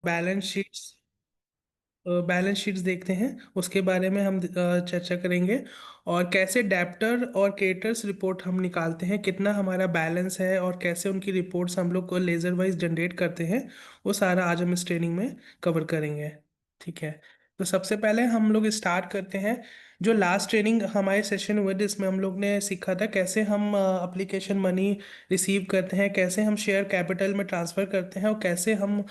Balance sheets balance sheets देखते हैं, उसके बारे में हम चर्चा करेंगे। और कैसे डेब्टर और क्रेडिटर्स रिपोर्ट हम निकालते हैं, कितना हमारा बैलेंस है और कैसे उनकी रिपोर्ट्स हम लोग को लेज़र वाइज जनरेट करते हैं, वो सारा आज हम इस ट्रेनिंग में कवर करेंगे। ठीक है। तो सबसे पहले हम लोग स्टार्ट करते हैं। जो लास्ट ट्रेनिंग हमारे सेशन हुए थे, इसमें हम लोग ने सीखा था कैसे हम एप्लीकेशन मनी रिसीव करते हैं, कैसे हम शेयर कैपिटल में ट्रांसफ़र करते हैं और कैसे हम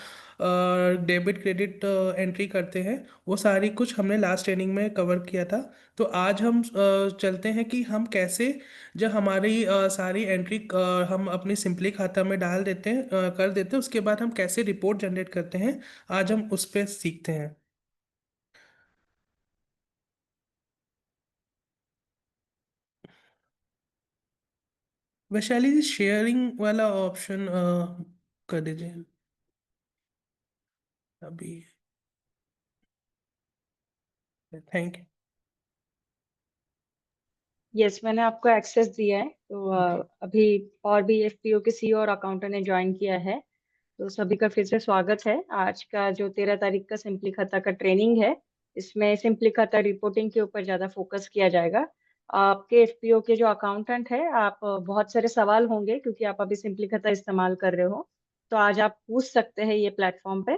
डेबिट क्रेडिट एंट्री करते हैं। वो सारी कुछ हमने लास्ट ट्रेनिंग में कवर किया था। तो आज हम चलते हैं कि हम कैसे, जब हमारी सारी एंट्री हम अपनी सिंपली खाता में डाल देते हैं, कर देते हैं, उसके बाद हम कैसे रिपोर्ट जनरेट करते हैं, आज हम उस पर सीखते हैं। वैशाली जी, शेयरिंग वाला ऑप्शन कर दीजिए अभी। Thank you. यस, मैंने आपको एक्सेस दिया है। तो ओके। अभी और भी एफपीओ के सीईओ और अकाउंटेंट ने ज्वाइन किया है। तो सभी का फिर से स्वागत है। आज का जो 13 तारीख का सिंपली खाता का ट्रेनिंग है, इसमें सिंपली खाता रिपोर्टिंग के ऊपर ज्यादा फोकस किया जाएगा। आपके एफपीओ के जो अकाउंटेंट है, आप बहुत सारे सवाल होंगे क्योंकि आप अभी सिंपली खाता इस्तेमाल कर रहे हो। तो आज आप पूछ सकते हैं ये प्लेटफॉर्म पे।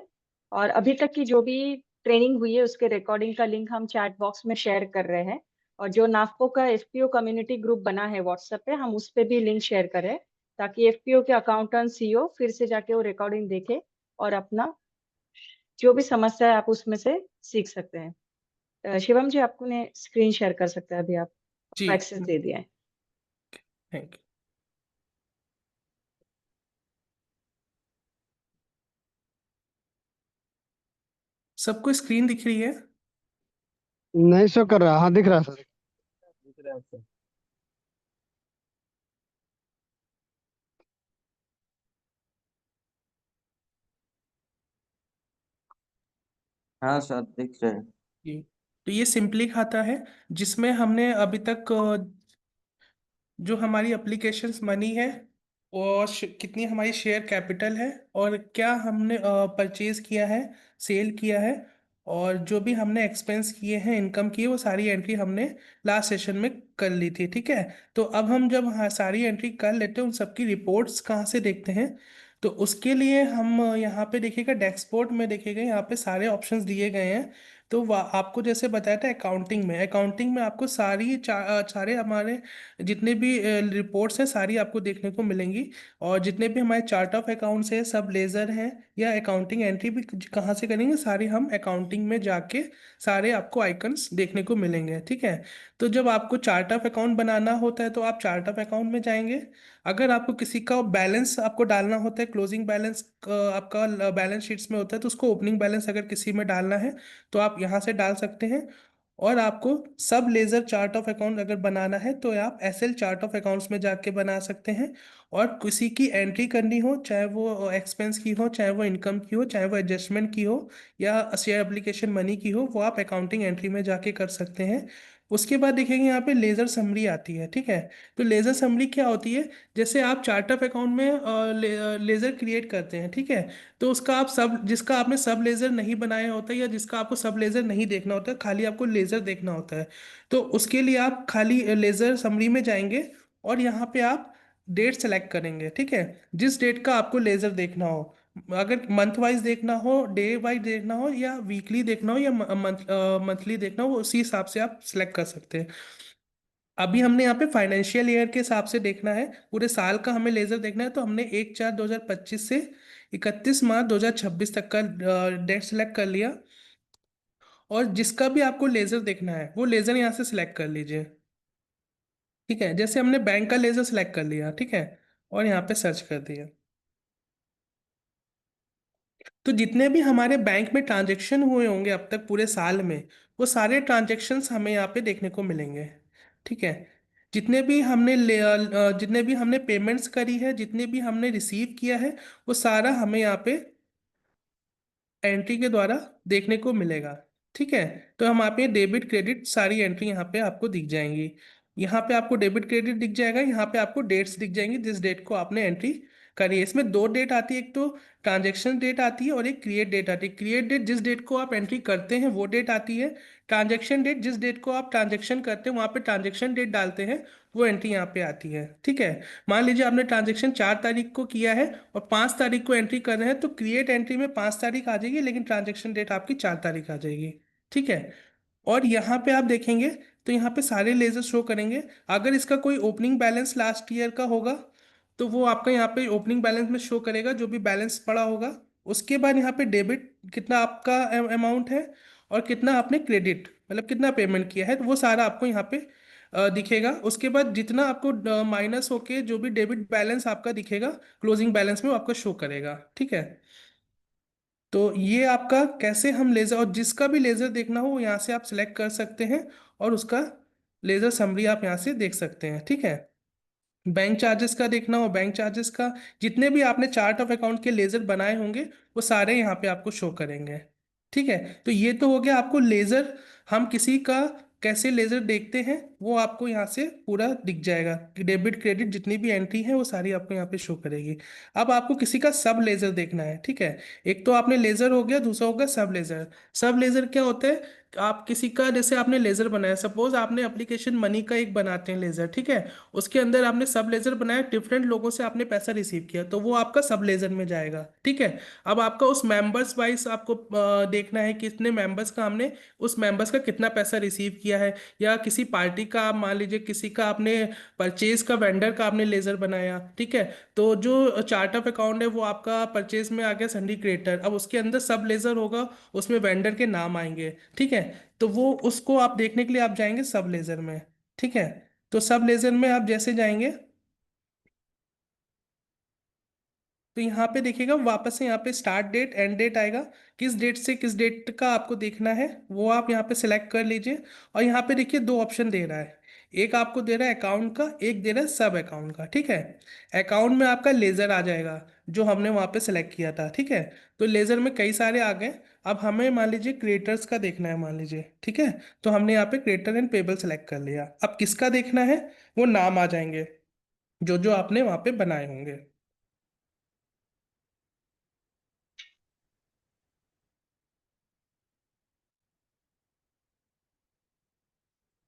और अभी तक की जो भी ट्रेनिंग हुई है उसके रिकॉर्डिंग का लिंक हम चैट बॉक्स में शेयर कर रहे हैं। और जो नाफको का एफपीओ कम्युनिटी ग्रुप बना है व्हाट्सएप पे, हम उस पे भी लिंक शेयर करें ताकि एफपीओ के अकाउंटेंट सीईओ फिर से जाके वो रिकॉर्डिंग देखे और अपना जो भी समस्या है आप उसमें से सीख सकते हैं। शिवम जी, आपको ने स्क्रीन शेयर कर सकते हैं, अभी आप जी। आपको एक्सेस दे दिया है। Thank you. सबको स्क्रीन दिख रही है? नहीं शो कर रहा। हाँ दिख रहा है सर। दिख रहा है सर। हाँ सर, दिख रहे हैं। जी। तो ये सिंपली खाता है, जिसमें हमने अभी तक जो हमारी एप्लीकेशंस मनी है और कितनी हमारी शेयर कैपिटल है और क्या हमने परचेज किया है, सेल किया है, और जो भी हमने एक्सपेंस किए हैं, इनकम की है, वो सारी एंट्री हमने लास्ट सेशन में कर ली थी। ठीक है। तो अब हम जब हाँ सारी एंट्री कर लेते हैं, उन सबकी रिपोर्ट्स कहाँ से देखते हैं? तो उसके लिए हम यहाँ पे देखिएगा, डैशबोर्ड में देखिएगा, यहाँ पे सारे ऑप्शंस दिए गए हैं। तो आपको जैसे बताया था, अकाउंटिंग में आपको सारे हमारे जितने भी रिपोर्ट्स हैं सारी आपको देखने को मिलेंगी। और जितने भी हमारे चार्ट ऑफ अकाउंट्स हैं, सब लेज़र हैं, या अकाउंटिंग एंट्री भी कहाँ से करेंगे, सारी हम अकाउंटिंग में जाके सारे आपको आइकन्स देखने को मिलेंगे। ठीक है। तो जब आपको चार्ट ऑफ अकाउंट बनाना होता है तो आप चार्ट ऑफ अकाउंट में जाएंगे। अगर आपको किसी का बैलेंस आपको डालना होता है, क्लोजिंग बैलेंस आपका बैलेंस शीट्स में होता है, तो उसको ओपनिंग बैलेंस अगर किसी में डालना है तो आप यहाँ से डाल सकते हैं। और आपको सब लेजर चार्ट ऑफ अकाउंट अगर बनाना है तो आप एसएल चार्ट ऑफ अकाउंट्स में जाके बना सकते हैं। और किसी की एंट्री करनी हो, चाहे वो एक्सपेंस की हो, चाहे वो इनकम की हो, चाहे वो एडजस्टमेंट की हो, या शेयर एप्लीकेशन मनी की हो, वो आप अकाउंटिंग एंट्री में जाके कर सकते हैं। उसके बाद देखेंगे यहाँ पे लेजर समरी आती है। ठीक है। तो लेजर समरी क्या होती है? जैसे आप चार्ट ऑफ अकाउंट में लेजर क्रिएट करते हैं। ठीक है। तो उसका आप सब, जिसका आपने सब लेज़र नहीं बनाया होता है या जिसका आपको सब लेज़र नहीं देखना होता है, खाली आपको लेज़र देखना होता है, तो उसके लिए आप खाली लेज़र समरी में जाएंगे और यहाँ पे आप डेट सेलेक्ट करेंगे। ठीक है। जिस डेट का आपको लेज़र देखना हो, अगर मंथ वाइज देखना हो, डे वाइज देखना हो, या वीकली देखना हो, या मंथली देखना हो, उसी हिसाब से आप सेलेक्ट कर सकते हैं। अभी हमने यहाँ पे फाइनेंशियल ईयर के हिसाब से देखना है, पूरे साल का हमें लेजर देखना है, तो हमने 1/4/2025 से 31 मार्च 2026 तक का डेट सेलेक्ट कर लिया। और जिसका भी आपको लेजर देखना है वो लेजर यहाँ से सिलेक्ट कर लीजिए। ठीक है। जैसे हमने बैंक का लेजर सिलेक्ट कर लिया। ठीक है। और यहाँ पे सर्च कर दिया। तो जितने भी हमारे बैंक में ट्रांजेक्शन हुए होंगे अब तक पूरे साल में, वो सारे ट्रांजेक्शन्स हमें यहाँ पे देखने को मिलेंगे। ठीक है। जितने भी हमने पेमेंट्स करी है, जितने भी हमने रिसीव किया है, वो सारा हमें यहाँ पे एंट्री के द्वारा देखने को मिलेगा। ठीक है। तो हम यहाँ पे डेबिट क्रेडिट सारी एंट्री यहाँ पे आपको दिख जाएंगी। यहाँ पे आपको डेबिट क्रेडिट दिख जाएगा, यहाँ पे आपको डेट्स दिख जाएंगी, जिस डेट को आपने एंट्री करिए। इसमें दो डेट आती है, एक तो ट्रांजेक्शन डेट आती है और एक क्रिएट डेट आती है। क्रिएट डेट जिस डेट को आप एंट्री करते हैं वो डेट आती है। ट्रांजेक्शन डेट जिस डेट को आप ट्रांजेक्शन करते हैं वहाँ पे ट्रांजेक्शन डेट डालते हैं, वो एंट्री यहाँ पे आती है। ठीक है, मान लीजिए आपने ट्रांजेक्शन 4 तारीख को किया है और 5 तारीख को एंट्री कर रहे हैं, तो क्रिएट एंट्री में 5 तारीख आ जाएगी, लेकिन ट्रांजेक्शन डेट आपकी 4 तारीख आ जाएगी। ठीक है, और यहाँ पे आप देखेंगे तो यहाँ पे सारे लेजर शो करेंगे। अगर इसका कोई ओपनिंग बैलेंस लास्ट ईयर का होगा तो वो आपका यहाँ पे ओपनिंग बैलेंस में शो करेगा, जो भी बैलेंस पड़ा होगा। उसके बाद यहाँ पे डेबिट कितना आपका अमाउंट है और कितना आपने क्रेडिट मतलब कितना पेमेंट किया है, तो वो सारा आपको यहाँ पे दिखेगा। उसके बाद जितना आपको माइनस होके जो भी डेबिट बैलेंस आपका दिखेगा क्लोजिंग बैलेंस में, वो आपका शो करेगा। ठीक है, तो ये आपका कैसे हम लेज़र, और जिसका भी लेज़र देखना हो वो यहाँ से आप सिलेक्ट कर सकते हैं और उसका लेज़र समरी आप यहाँ से देख सकते हैं। ठीक है, बैंक चार्जेस का देखना हो, बैंक चार्जेस का, जितने भी आपने चार्ट ऑफ अकाउंट के लेज़र बनाए होंगे वो सारे यहाँ पे आपको शो करेंगे। ठीक है, तो ये तो हो गया आपको लेज़र, हम किसी का कैसे लेज़र देखते हैं वो आपको यहाँ से पूरा दिख जाएगा कि डेबिट क्रेडिट जितनी भी एंट्री है वो सारी आपको यहाँ पे शो करेगी। अब आपको किसी का सब लेज़र देखना है। ठीक है, एक तो आपने लेज़र हो गया, दूसरा हो गया सब लेज़र। सब लेज़र क्या होता है, आप किसी का जैसे आपने लेज़र बनाया, सपोज आपने एप्लीकेशन मनी का एक बनाते हैं लेज़र। ठीक है, उसके अंदर आपने सब लेजर बनाया, डिफरेंट लोगों से आपने पैसा रिसीव किया, तो वो आपका सब लेजर में जाएगा। ठीक है, अब आपका उस मेंबर्स वाइज आपको देखना है कि कितने मेंबर्स का हमने उस मेंबर्स का कितना पैसा रिसीव किया है, या किसी पार्टी का आप मान लीजिए किसी का आपने परचेज का वेंडर का आपने लेजर बनाया। ठीक है, तो जो चार्ट ऑफ अकाउंट है वो आपका परचेज में आ गया सन्डी क्रिएटर, अब उसके अंदर सब लेजर होगा, उसमें वेंडर के नाम आएंगे। ठीक है, तो वो उसको आप देखने के लिए आप जाएंगे सब लेजर में। ठीक है, तो सब लेजर में आप जैसे जाएंगे तो यहाँ पे देखिएगा वापस से यहाँ पे स्टार्ट डेट एंड डेट आएगा, किस डेट से किस डेट का आपको देखना है वो आप यहाँ पे सिलेक्ट कर लीजिए। और यहाँ पे देखिए दो ऑप्शन दे रहा है, एक आपको दे रहा है अकाउंट का, एक दे रहा है सब अकाउंट का। ठीक है, अकाउंट में आपका लेजर आ जाएगा जो हमने वहाँ पे सिलेक्ट किया था। ठीक है, तो लेजर में कई सारे आ गए। अब हमें मान लीजिए क्रिएटर्स का देखना है मान लीजिए। ठीक है, तो हमने यहाँ पे क्रिएटर एंड पेबल सेलेक्ट कर लिया। अब किसका देखना है, वो नाम आ जाएंगे जो जो आपने वहाँ पे बनाए होंगे।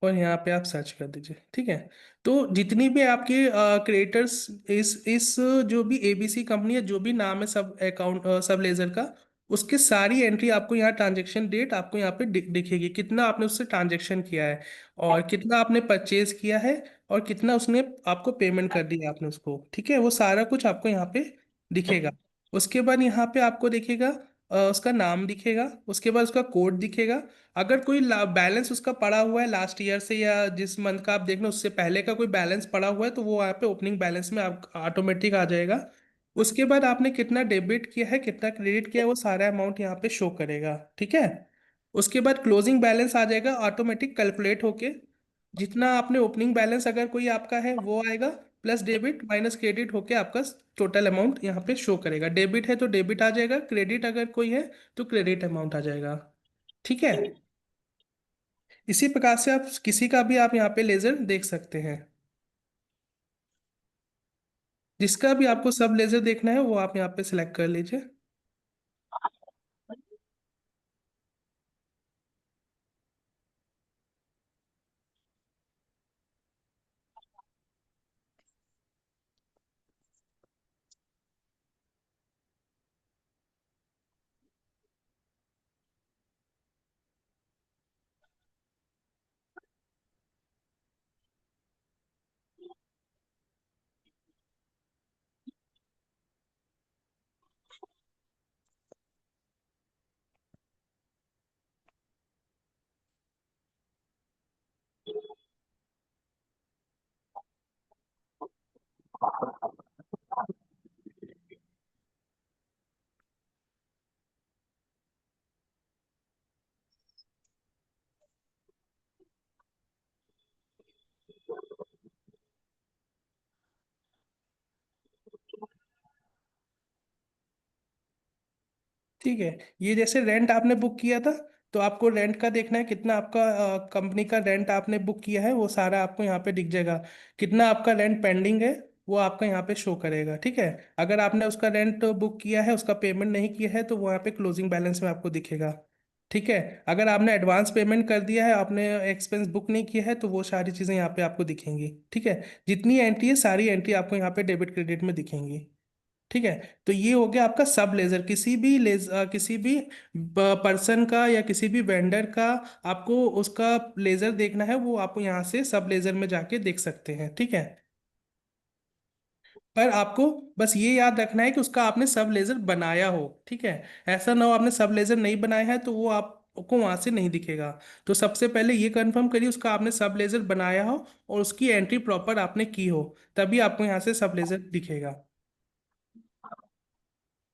और यहाँ पे आप सर्च कर दीजिए। ठीक है, तो जितनी भी आपके क्रिएटर्स, इस जो भी एबीसी कंपनी है, जो भी नाम है सब अकाउंट सब लेजर का, उसकी सारी एंट्री आपको यहाँ ट्रांजेक्शन डेट आपको यहाँ पे दिखेगी, कितना आपने उससे ट्रांजेक्शन किया है और कितना आपने परचेज किया है और कितना उसने आपको पेमेंट कर दिया आपने उसको। ठीक है, वो सारा कुछ आपको यहाँ पे दिखेगा। उसके बाद यहाँ पे आपको दिखेगा उसका नाम दिखेगा, उसके बाद उसका कोड दिखेगा। अगर कोई बैलेंस उसका पड़ा हुआ है लास्ट ईयर से या जिस मंथ का आप देख रहे हो उससे पहले का कोई बैलेंस पड़ा हुआ है, तो वो यहाँ पे ओपनिंग बैलेंस में आप ऑटोमेटिक आ जाएगा। उसके बाद आपने कितना डेबिट किया है कितना क्रेडिट किया है वो सारा अमाउंट यहाँ पे शो करेगा। ठीक है, उसके बाद क्लोजिंग बैलेंस आ जाएगा ऑटोमेटिक कैलकुलेट होके, जितना आपने ओपनिंग बैलेंस अगर कोई आपका है वो आएगा, प्लस डेबिट माइनस क्रेडिट होके आपका टोटल अमाउंट यहाँ पे शो करेगा। डेबिट है तो डेबिट आ जाएगा, क्रेडिट अगर कोई है तो क्रेडिट अमाउंट आ जाएगा। ठीक है, इसी प्रकार से आप किसी का भी आप यहाँ पे लेजर देख सकते हैं। जिसका भी आपको सब लेजर देखना है वो आप यहाँ पे सिलेक्ट कर लीजिए। ठीक है, ये जैसे रेंट आपने बुक किया था तो आपको रेंट का देखना है, कितना आपका कंपनी का रेंट आपने बुक किया है वो सारा आपको यहाँ पे दिख जाएगा। कितना आपका रेंट पेंडिंग है वो आपका यहाँ पे शो करेगा। ठीक है, अगर आपने उसका रेंट बुक किया है, उसका पेमेंट नहीं किया है, तो वहाँ पे क्लोजिंग बैलेंस में आपको दिखेगा। ठीक है, अगर आपने एडवांस पेमेंट कर दिया है, आपने एक्सपेंस बुक नहीं किया है, तो वो सारी चीज़ें यहाँ पे आपको दिखेंगी। ठीक है, जितनी एंट्री है सारी एंट्री आपको यहाँ पे डेबिट क्रेडिट में दिखेंगी। ठीक है, तो ये हो गया आपका सब लेजर। किसी भी पर्सन का या किसी भी वेंडर का आपको उसका लेजर देखना है, वो आपको यहाँ से सब लेजर में जाके देख सकते हैं। ठीक है, पर आपको बस ये याद रखना है कि उसका आपने सब लेजर बनाया हो। ठीक है, ऐसा ना हो आपने सब लेजर नहीं बनाया है तो वो आपको वहां से नहीं दिखेगा। तो सबसे पहले ये कंफर्म करिए उसका आपने सब लेजर बनाया हो और उसकी एंट्री प्रॉपर आपने की हो, तभी आपको यहाँ से सब लेजर दिखेगा।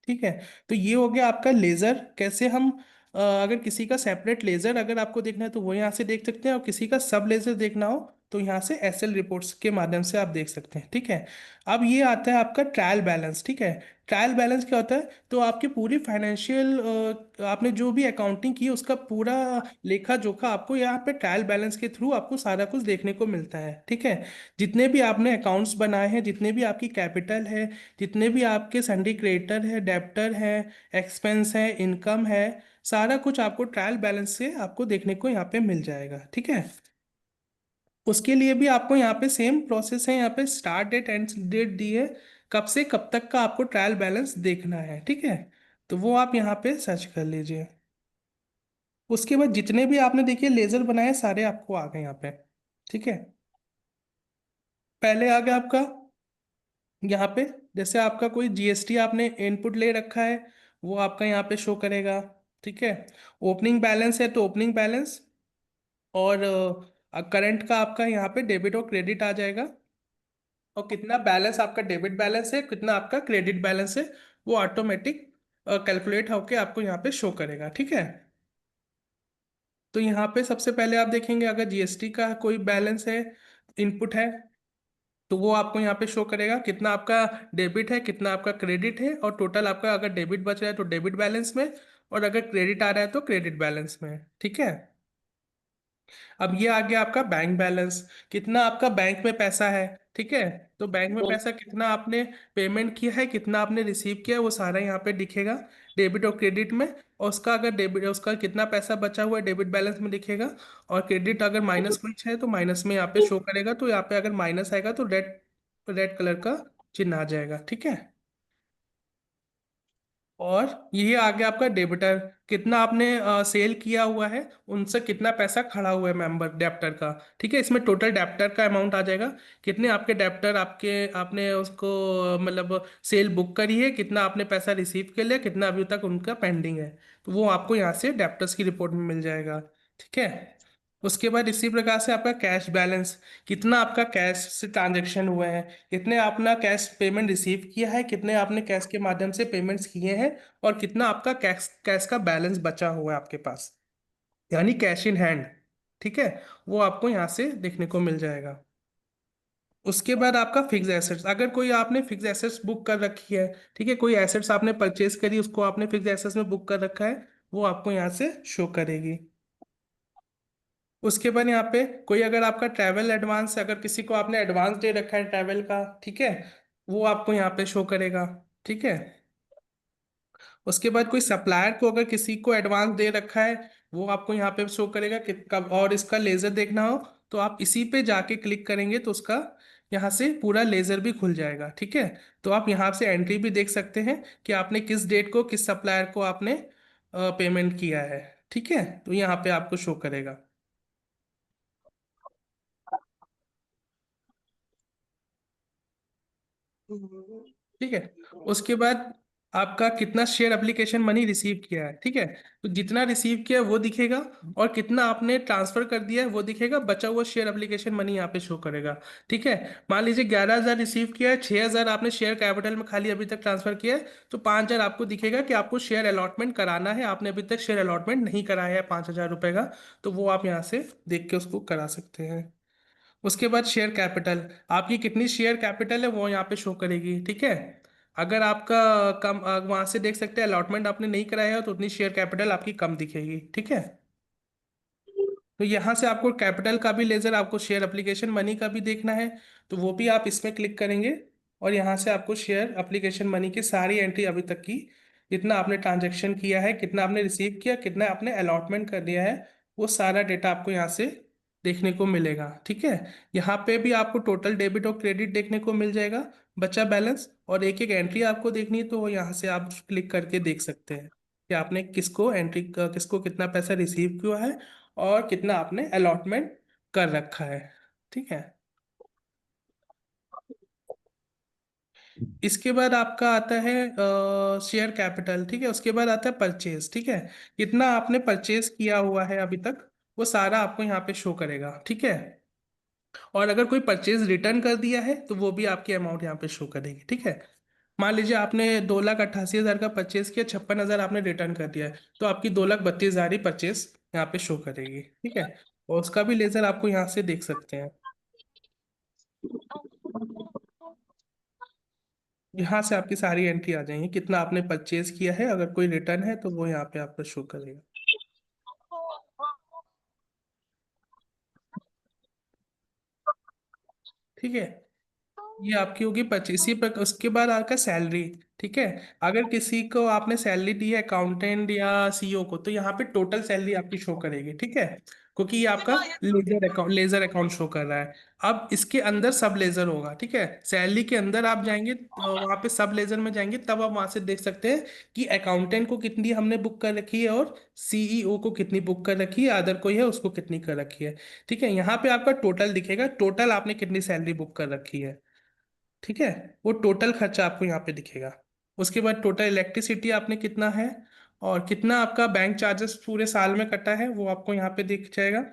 ठीक है, तो ये हो गया आपका लेजर। कैसे हम अगर किसी का सेपरेट लेजर अगर आपको देखना है तो वो यहाँ से देख सकते हैं, और किसी का सब लेजर देखना हो तो यहाँ से एसएल रिपोर्ट्स के माध्यम से आप देख सकते हैं। ठीक है, अब ये आता है आपका ट्रायल बैलेंस। ठीक है, ट्रायल बैलेंस क्या होता है? तो आपकी पूरी फाइनेंशियल आपने जो भी अकाउंटिंग की उसका पूरा लेखा जोखा आपको यहाँ पे ट्रायल बैलेंस के थ्रू आपको सारा कुछ देखने को मिलता है। ठीक है, जितने भी आपने अकाउंट्स बनाए हैं, जितने भी आपकी कैपिटल है, जितने भी आपके सन्डी क्रेडिटर है, डेब्टर है, एक्सपेंस है, इनकम है, सारा कुछ आपको ट्रायल बैलेंस से आपको देखने को यहाँ पे मिल जाएगा। ठीक है, उसके लिए भी आपको यहाँ पे सेम प्रोसेस है, यहाँ पे स्टार्ट डेट एंड डेट दी है, कब से कब तक का आपको ट्रायल बैलेंस देखना है। ठीक है, तो वो आप यहाँ पे सर्च कर लीजिए। उसके बाद जितने भी आपने देखिए लेजर बनाए सारे आपको आ गए यहाँ पे। ठीक है, पहले आ गया आपका यहाँ पे, जैसे आपका कोई जीएसटी आपने इनपुट ले रखा है, वो आपका यहाँ पे शो करेगा। ठीक है, ओपनिंग बैलेंस है तो ओपनिंग बैलेंस, और करंट का आपका यहाँ पे डेबिट और क्रेडिट आ जाएगा, और कितना बैलेंस आपका डेबिट बैलेंस है, कितना आपका क्रेडिट बैलेंस है, वो ऑटोमेटिक कैलकुलेट होके आपको यहाँ पे शो करेगा। ठीक है, तो यहाँ पे सबसे पहले आप देखेंगे अगर जीएसटी का कोई बैलेंस है, इनपुट है, तो वो आपको यहाँ पे शो करेगा कितना आपका डेबिट है, कितना आपका क्रेडिट है, और टोटल आपका अगर डेबिट बच रहा है तो डेबिट बैलेंस में, और अगर क्रेडिट आ रहा है तो क्रेडिट बैलेंस में। ठीक है, अब ये आ गया आपका बैंक बैलेंस, कितना आपका बैंक में पैसा है। ठीक है, तो बैंक में पैसा कितना आपने पेमेंट किया है, कितना आपने रिसीव किया है, वो सारा यहाँ पे दिखेगा डेबिट और क्रेडिट में। और उसका अगर डेबिट उसका कितना पैसा बचा हुआ है डेबिट बैलेंस में दिखेगा, और क्रेडिट अगर माइनस कुछ है तो माइनस में यहाँ पे शो करेगा। तो यहाँ पे अगर माइनस आएगा तो रेड रेड कलर का चिन्ह आ जाएगा। ठीक है, और ये आ गया आपका डेबिटर, कितना आपने सेल किया हुआ है, उनसे कितना पैसा खड़ा हुआ है मेंबर डेप्टर का। ठीक है, इसमें टोटल डेप्टर का अमाउंट आ जाएगा, कितने आपके डेप्टर आपने उसको मतलब सेल बुक करी है, कितना आपने पैसा रिसीव कर लिया, कितना अभी तक उनका पेंडिंग है, तो वो आपको यहाँ से डेप्टर्स की रिपोर्ट में मिल जाएगा। ठीक है, उसके बाद इसी प्रकार से आपका कैश बैलेंस, कितना आपका कैश से ट्रांजेक्शन हुआ है, कितने आपने कैश पेमेंट रिसीव किया है, कितने आपने कैश के माध्यम से पेमेंट्स किए हैं, और कितना आपका कैश कैश का बैलेंस बचा हुआ है आपके पास, यानी कैश इन हैंड। ठीक है, वो आपको यहाँ से देखने को मिल जाएगा। उसके बाद आपका फिक्स एसेट्स, अगर कोई आपने फिक्स एसेट्स बुक कर रखी है, ठीक है, कोई एसेट्स आपने परचेज करी उसको आपने फिक्स एसेट्स में बुक कर रखा है, वो आपको यहाँ से शो करेगी। उसके बाद यहाँ पे कोई अगर आपका ट्रैवल एडवांस, अगर किसी को आपने एडवांस दे रखा है ट्रैवल का, ठीक है, वो आपको यहाँ पे शो करेगा। ठीक है, उसके बाद कोई सप्लायर को अगर किसी को एडवांस दे रखा है, वो आपको यहाँ पे शो करेगा कि कब, और इसका लेजर देखना हो तो आप इसी पे जाके क्लिक करेंगे तो उसका यहाँ से पूरा लेजर भी खुल जाएगा। ठीक है, तो आप यहाँ से एंट्री भी देख सकते हैं कि आपने किस डेट को किस सप्लायर को आपने पेमेंट किया है। ठीक है, तो यहाँ पे आपको शो करेगा। ठीक है, उसके बाद आपका कितना शेयर एप्लीकेशन मनी रिसीव किया है। ठीक है, तो जितना रिसीव किया है वो दिखेगा, और कितना आपने ट्रांसफर कर दिया है वो दिखेगा, बचा हुआ शेयर एप्लीकेशन मनी यहाँ पे शो करेगा। ठीक है, मान लीजिए 11,000 रिसीव किया है, 6,000 आपने शेयर कैपिटल में खाली अभी तक ट्रांसफर किया है, तो 5,000 आपको दिखेगा कि आपको शेयर अलॉटमेंट कराना है, आपने अभी तक शेयर अलॉटमेंट नहीं कराया है 5,000 रुपये का, तो वो आप यहाँ से देख के उसको करा सकते हैं। उसके बाद शेयर कैपिटल, आपकी कितनी शेयर कैपिटल है वो यहाँ पे शो करेगी। ठीक है, अगर आपका कम वहां से देख सकते हैं अलॉटमेंट आपने नहीं कराया है तो उतनी शेयर कैपिटल आपकी कम दिखेगी। ठीक है, तो यहाँ से आपको कैपिटल का भी लेजर, आपको शेयर एप्लीकेशन मनी का भी देखना है, तो वो भी आप इसमें क्लिक करेंगे और यहाँ से आपको शेयर एप्लीकेशन मनी की सारी एंट्री अभी तक की, कितना आपने ट्रांजैक्शन किया है, कितना आपने रिसीव किया, कितना आपने अलॉटमेंट कर दिया है, वो सारा डेटा आपको यहाँ से देखने को मिलेगा। ठीक है। यहाँ पे भी आपको टोटल डेबिट और क्रेडिट देखने को मिल जाएगा, बचा बैलेंस, और एक एक एंट्री आपको देखनी है तो वो यहाँ से आप क्लिक करके देख सकते हैं कि आपने किसको कितना पैसा रिसीव किया है और कितना आपने अलॉटमेंट कर रखा है। ठीक है। इसके बाद आपका आता है शेयर कैपिटल। ठीक है। उसके बाद आता है परचेज। ठीक है। कितना आपने परचेज किया हुआ है अभी तक, वो सारा आपको यहाँ पे शो करेगा। ठीक है। और अगर कोई परचेज रिटर्न कर दिया है तो वो भी आपकी अमाउंट यहाँ पे शो करेगी। ठीक है। मान लीजिए आपने 2,88,000 का परचेज किया, 56,000 आपने रिटर्न कर दिया है, तो आपकी 2,32,000 ही परचेज यहाँ पे शो करेगी। ठीक है। और उसका भी लेजर आपको यहाँ से देख सकते हैं। यहाँ से आपकी सारी एंट्री आ जाएंगी, कितना आपने परचेज किया है, अगर कोई रिटर्न है तो वो यहाँ पे आपको शो करेगा। ठीक है। ये आपकी होगी 25। पर उसके बाद आपका सैलरी। ठीक है। अगर किसी को आपने सैलरी दी है, अकाउंटेंट या सीईओ को, तो यहाँ पे टोटल सैलरी आपकी शो करेगी। ठीक है। क्योंकि ये आपका लेजर अकाउंट शो कर रहा है। अब इसके अंदर सब लेजर होगा। ठीक है। सैलरी के अंदर आप जाएंगे तो वहाँ पे सब लेजर में जाएंगे, तब आप वहाँ से देख सकते हैं कि अकाउंटेंट को कितनी हमने बुक कर रखी है और सीईओ को कितनी बुक कर रखी है, अदर कोई है उसको कितनी कर रखी है। ठीक है। यहाँ पे आपका टोटल दिखेगा, टोटल आपने कितनी सैलरी बुक कर रखी है। ठीक है। वो टोटल खर्चा आपको यहाँ पे दिखेगा। उसके बाद टोटल इलेक्ट्रिसिटी आपने कितना है, और कितना आपका बैंक चार्जेस पूरे साल में कटा है, वो आपको यहाँ पे दिख जाएगा।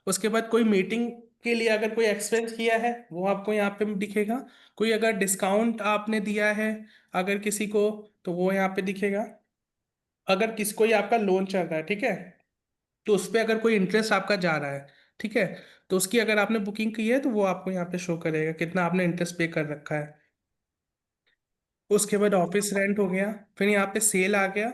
उसके बाद कोई मीटिंग के लिए अगर कोई एक्सपेंस किया है वो आपको यहाँ पे दिखेगा। कोई अगर डिस्काउंट आपने दिया है अगर किसी को, तो वो यहाँ पे दिखेगा। अगर किस कोई आपका लोन चल रहा है, ठीक है, तो उस पे अगर कोई इंटरेस्ट आपका जा रहा है, ठीक है, तो उसकी अगर आपने बुकिंग की है तो वो आपको यहाँ पे शो करेगा कितना आपने इंटरेस्ट पे कर रखा है। उसके बाद ऑफिस रेंट हो गया, फिर यहाँ पे सेल आ गया,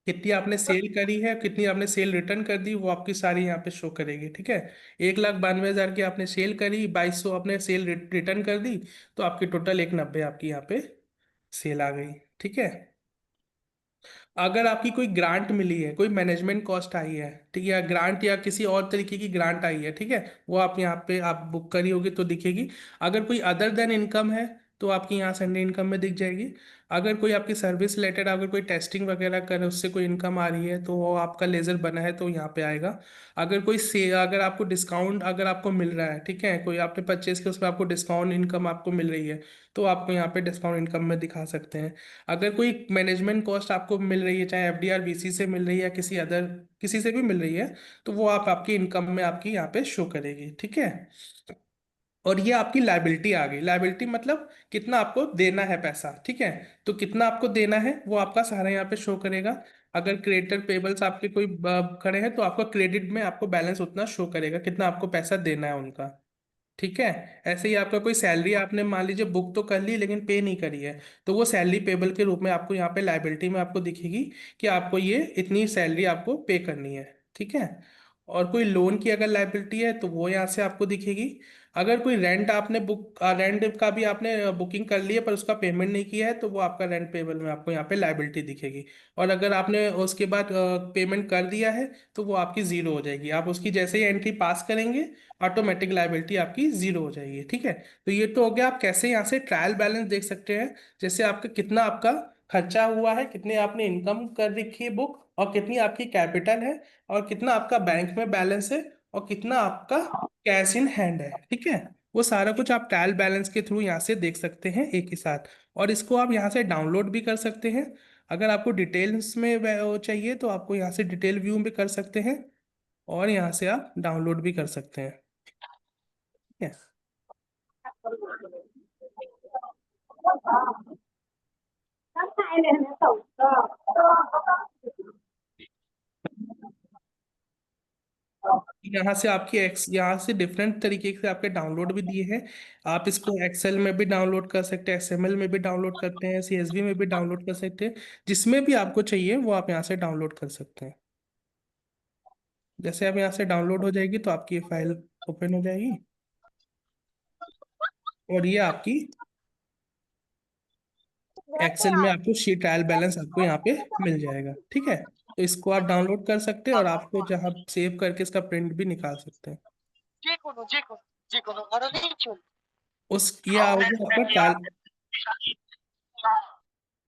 कितनी आपने सेल करी है, कितनी आपने सेल रिटर्न कर दी, वो आपकी सारी यहाँ पे शो करेगी। ठीक है। 1,92,000 की आपने सेल करी, 2,200 आपने सेल रिटर्न कर दी, तो आपकी टोटल 1,90 आपकी यहाँ पे सेल आ गई। ठीक है। अगर आपकी कोई ग्रांट मिली है, कोई मैनेजमेंट कॉस्ट आई है, ठीक है, या ग्रांट या किसी और तरीके की ग्रांट आई है, ठीक है, वो आप यहाँ पे आप बुक करी होगी तो दिखेगी। अगर कोई अदर देन इनकम है तो आपकी यहाँ संडे इनकम में दिख जाएगी। अगर कोई आपकी सर्विस रिलेटेड अगर कोई टेस्टिंग वगैरह करे उससे कोई इनकम आ रही है तो वो आपका लेजर बना है तो यहाँ पे आएगा। अगर कोई से अगर आपको डिस्काउंट अगर आपको मिल रहा है, ठीक है, कोई आपने परचेज किया उसमें आपको डिस्काउंट इनकम आपको मिल रही है, तो आपको यहाँ पे डिस्काउंट इनकम में दिखा सकते हैं। अगर कोई मैनेजमेंट कॉस्ट आपको मिल रही है, चाहे एफडीआर वीसी से मिल रही है या किसी से भी मिल रही है, तो वो आप आपकी इनकम में आपकी यहाँ पे शो करेगी। ठीक है। और ये आपकी लाइबिलिटी आ गई। लाइबिलिटी मतलब कितना आपको देना है पैसा। ठीक है। तो कितना आपको देना है वो आपका सारा यहाँ पे शो करेगा। अगर क्रेडिटर पेबल्स आपके कोई खड़े हैं तो आपका क्रेडिट में आपको बैलेंस उतना शो करेगा कितना आपको पैसा देना है उनका। ठीक है। ऐसे ही आपका कोई सैलरी आपने मान लीजिए बुक तो कर ली लेकिन पे नहीं करी है, तो वो सैलरी पेबल के रूप में आपको यहाँ पे लाइबिलिटी में आपको दिखेगी कि आपको ये इतनी सैलरी आपको पे करनी है। ठीक है। और कोई लोन की अगर लाइबिलिटी है तो वो यहाँ से आपको दिखेगी। अगर कोई रेंट का भी आपने बुकिंग कर ली है पर उसका पेमेंट नहीं किया है तो वो आपका रेंट पेबल में आपको यहाँ पे लाइबिलिटी दिखेगी। और अगर आपने उसके बाद पेमेंट कर दिया है तो वो आपकी जीरो हो जाएगी। आप उसकी जैसे ही एंट्री पास करेंगे ऑटोमेटिक लाइबिलिटी आपकी जीरो हो जाएगी। ठीक है। तो ये तो हो गया, आप कैसे यहाँ से ट्रायल बैलेंस देख सकते हैं, जैसे आपका कितना आपका खर्चा हुआ है, कितने आपने इनकम कर रखी है बुक, और कितनी आपकी कैपिटल है, और कितना आपका बैंक में बैलेंस है, और कितना आपका कैश इन हैंड है। ठीक है। वो सारा कुछ आप ट्रायल बैलेंस के थ्रू यहाँ से देख सकते हैं एक ही साथ। और इसको आप यहाँ से डाउनलोड भी कर सकते हैं। अगर आपको डिटेल्स में वो चाहिए तो आपको यहाँ से डिटेल व्यू भी कर सकते हैं, और यहाँ से आप डाउनलोड भी कर सकते हैं। ठीक है। यहाँ से डिफरेंट तरीके से आपके डाउनलोड भी दिए हैं। आप इसको एक्सेल में भी डाउनलोड कर सकते हैं, एक्सएमएल में भी डाउनलोड करते हैं, सीएसवी में भी डाउनलोड कर सकते हैं। जिसमें भी आपको चाहिए वो आप यहाँ से डाउनलोड कर सकते हैं। जैसे आप यहाँ से डाउनलोड हो जाएगी तो आपकी ये फाइल ओपन हो जाएगी। और ये आपकी एक्सेल में आपको शीट ट्रायल बैलेंस आपको यहाँ पे मिल जाएगा। ठीक है, तो इसको आप डाउनलोड कर सकते हैं और आपको जहाँ सेव करके इसका प्रिंट भी निकाल सकते हैं। उस ये हो गया आपका ट्रायल,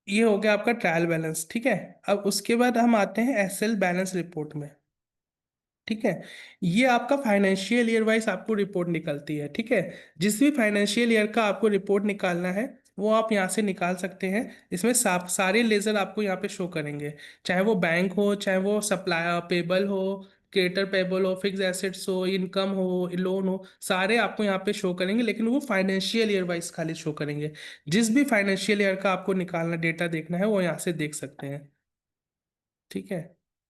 ये हो गया आपका ट्रायल बैलेंस। ठीक है, अब उसके बाद हम आते हैं एसएल बैलेंस रिपोर्ट में। ठीक है, ये आपका फाइनेंशियल ईयर वाइज आपको रिपोर्ट निकलती है। ठीक है, जिस भी फाइनेंशियल ईयर का आपको रिपोर्ट निकालना है वो आप यहाँ से निकाल सकते हैं। इसमें सारे लेजर आपको यहाँ पे शो करेंगे, चाहे वो बैंक हो, चाहे वो सप्लायर पेबल हो, क्रेडिटर पेबल हो, फिक्स एसेट्स हो, इनकम हो, लोन हो, सारे आपको यहाँ पे शो करेंगे, लेकिन वो फाइनेंशियल ईयर वाइज खाली शो करेंगे। जिस भी फाइनेंशियल ईयर का आपको निकालना डेटा देखना है वो यहाँ से देख सकते हैं। ठीक है,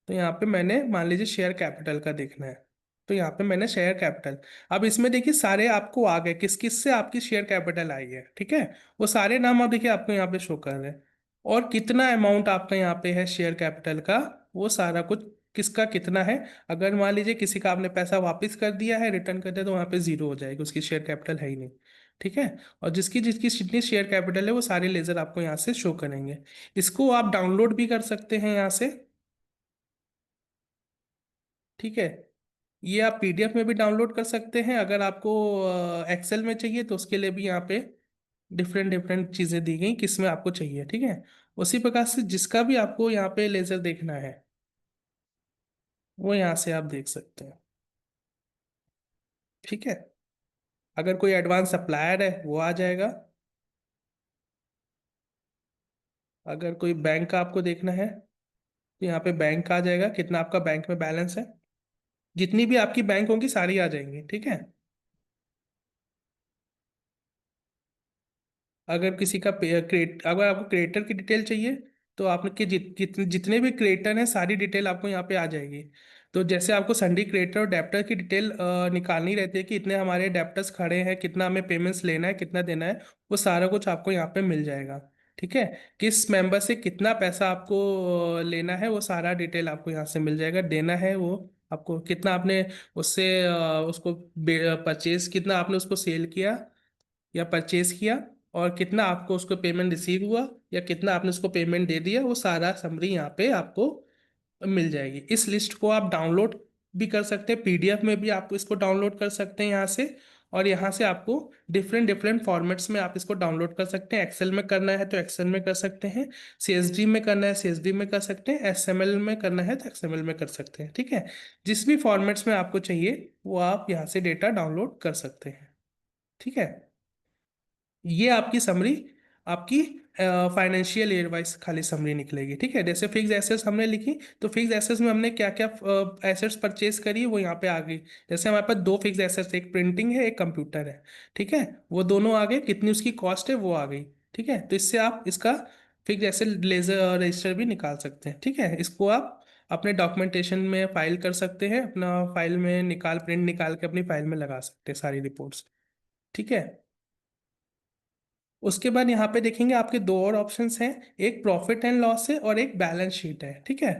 तो यहाँ पे मैंने मान लीजिए शेयर कैपिटल का देखना है, तो यहाँ पे मैंने शेयर कैपिटल। अब इसमें देखिए सारे आपको आ गए किस किस से आपकी शेयर कैपिटल आई है। ठीक है, वो सारे नाम आप देखिए आपको यहाँ पे शो कर रहे हैं, और कितना अमाउंट आपका यहाँ पे है शेयर कैपिटल का, वो सारा कुछ किसका कितना है। अगर मान लीजिए किसी का आपने पैसा वापस कर दिया है, रिटर्न कर दिया, तो वहाँ पे जीरो हो जाएगी, उसकी शेयर कैपिटल है ही नहीं। ठीक है, और जिसकी जिसकी जितनी शेयर कैपिटल है वो सारे लेजर आपको यहाँ से शो करेंगे। इसको आप डाउनलोड भी कर सकते हैं यहाँ से। ठीक है, ये आप पीडीएफ में भी डाउनलोड कर सकते हैं। अगर आपको एक्सेल में चाहिए तो उसके लिए भी यहाँ पे डिफरेंट डिफरेंट चीज़ें दी गई किस में आपको चाहिए। ठीक है, उसी प्रकार से जिसका भी आपको यहाँ पे लेजर देखना है वो यहाँ से आप देख सकते हैं। ठीक है, अगर कोई एडवांस सप्लायर है वो आ जाएगा। अगर कोई बैंक का आपको देखना है तो यहाँ पे बैंक आ जाएगा, कितना आपका बैंक में बैलेंस है, जितनी भी आपकी बैंक होंगी सारी आ जाएंगी। ठीक है, अगर किसी का क्रेडिट, अगर आपको क्रिएटर की डिटेल चाहिए तो आपके जितने भी क्रिएटर हैं सारी डिटेल आपको यहाँ पे आ जाएगी। तो जैसे आपको संडी क्रिएटर और डेप्टर की डिटेल निकालनी रहती है कि इतने हमारे डेप्टर्स खड़े हैं, कितना हमें पेमेंट्स लेना है, कितना देना है, वो सारा कुछ आपको यहाँ पे मिल जाएगा। ठीक है, किस मेंबर से कितना पैसा आपको लेना है वो सारा डिटेल आपको यहाँ से मिल जाएगा। देना है वो आपको कितना आपने उससे उसको परचेज, कितना आपने उसको सेल किया या परचेज किया, और कितना आपको उसको पेमेंट रिसीव हुआ या कितना आपने उसको पेमेंट दे दिया, वो सारा समरी यहाँ पे आपको मिल जाएगी। इस लिस्ट को आप डाउनलोड भी कर सकते हैं, पीडीएफ में भी आप इसको डाउनलोड कर सकते हैं यहाँ से। और यहाँ से आपको डिफरेंट डिफरेंट फॉर्मेट्स में आप इसको डाउनलोड कर सकते हैं। एक्सेल में करना है तो एक्सेल में कर सकते हैं, सीएसवी में करना है सीएसवी में कर सकते हैं, एसएमएल में करना है तो एक्सएमएल में कर सकते हैं। ठीक है, जिस भी फॉर्मेट्स में आपको चाहिए वो आप यहाँ से डेटा डाउनलोड कर सकते हैं। ठीक है, ये आपकी समरी, आपकी फाइनेंशियल ईयर वाइज खाली समरी निकलेगी। ठीक है, जैसे फिक्स एसेट्स हमने लिखी तो फिक्स एसेट्स में हमने क्या क्या एसेट्स परचेज करी वो यहाँ पे आ गई। जैसे हमारे पास दो फिक्स एसेट्स, एक प्रिंटिंग है एक कंप्यूटर है। ठीक है, वो दोनों आ गए, कितनी उसकी कॉस्ट है वो आ गई। ठीक है, तो इससे आप इसका फिक्स एसेट लेजर रजिस्टर भी निकाल सकते हैं। ठीक है, इसको आप अपने डॉक्यूमेंटेशन में फाइल कर सकते हैं, अपना फाइल में निकाल प्रिंट निकाल के अपनी फाइल में लगा सकते हैं सारी रिपोर्ट्स। ठीक है, उसके बाद यहाँ पे देखेंगे आपके दो और ऑप्शंस हैं, एक प्रॉफिट एंड लॉस है और एक बैलेंस शीट है। ठीक है,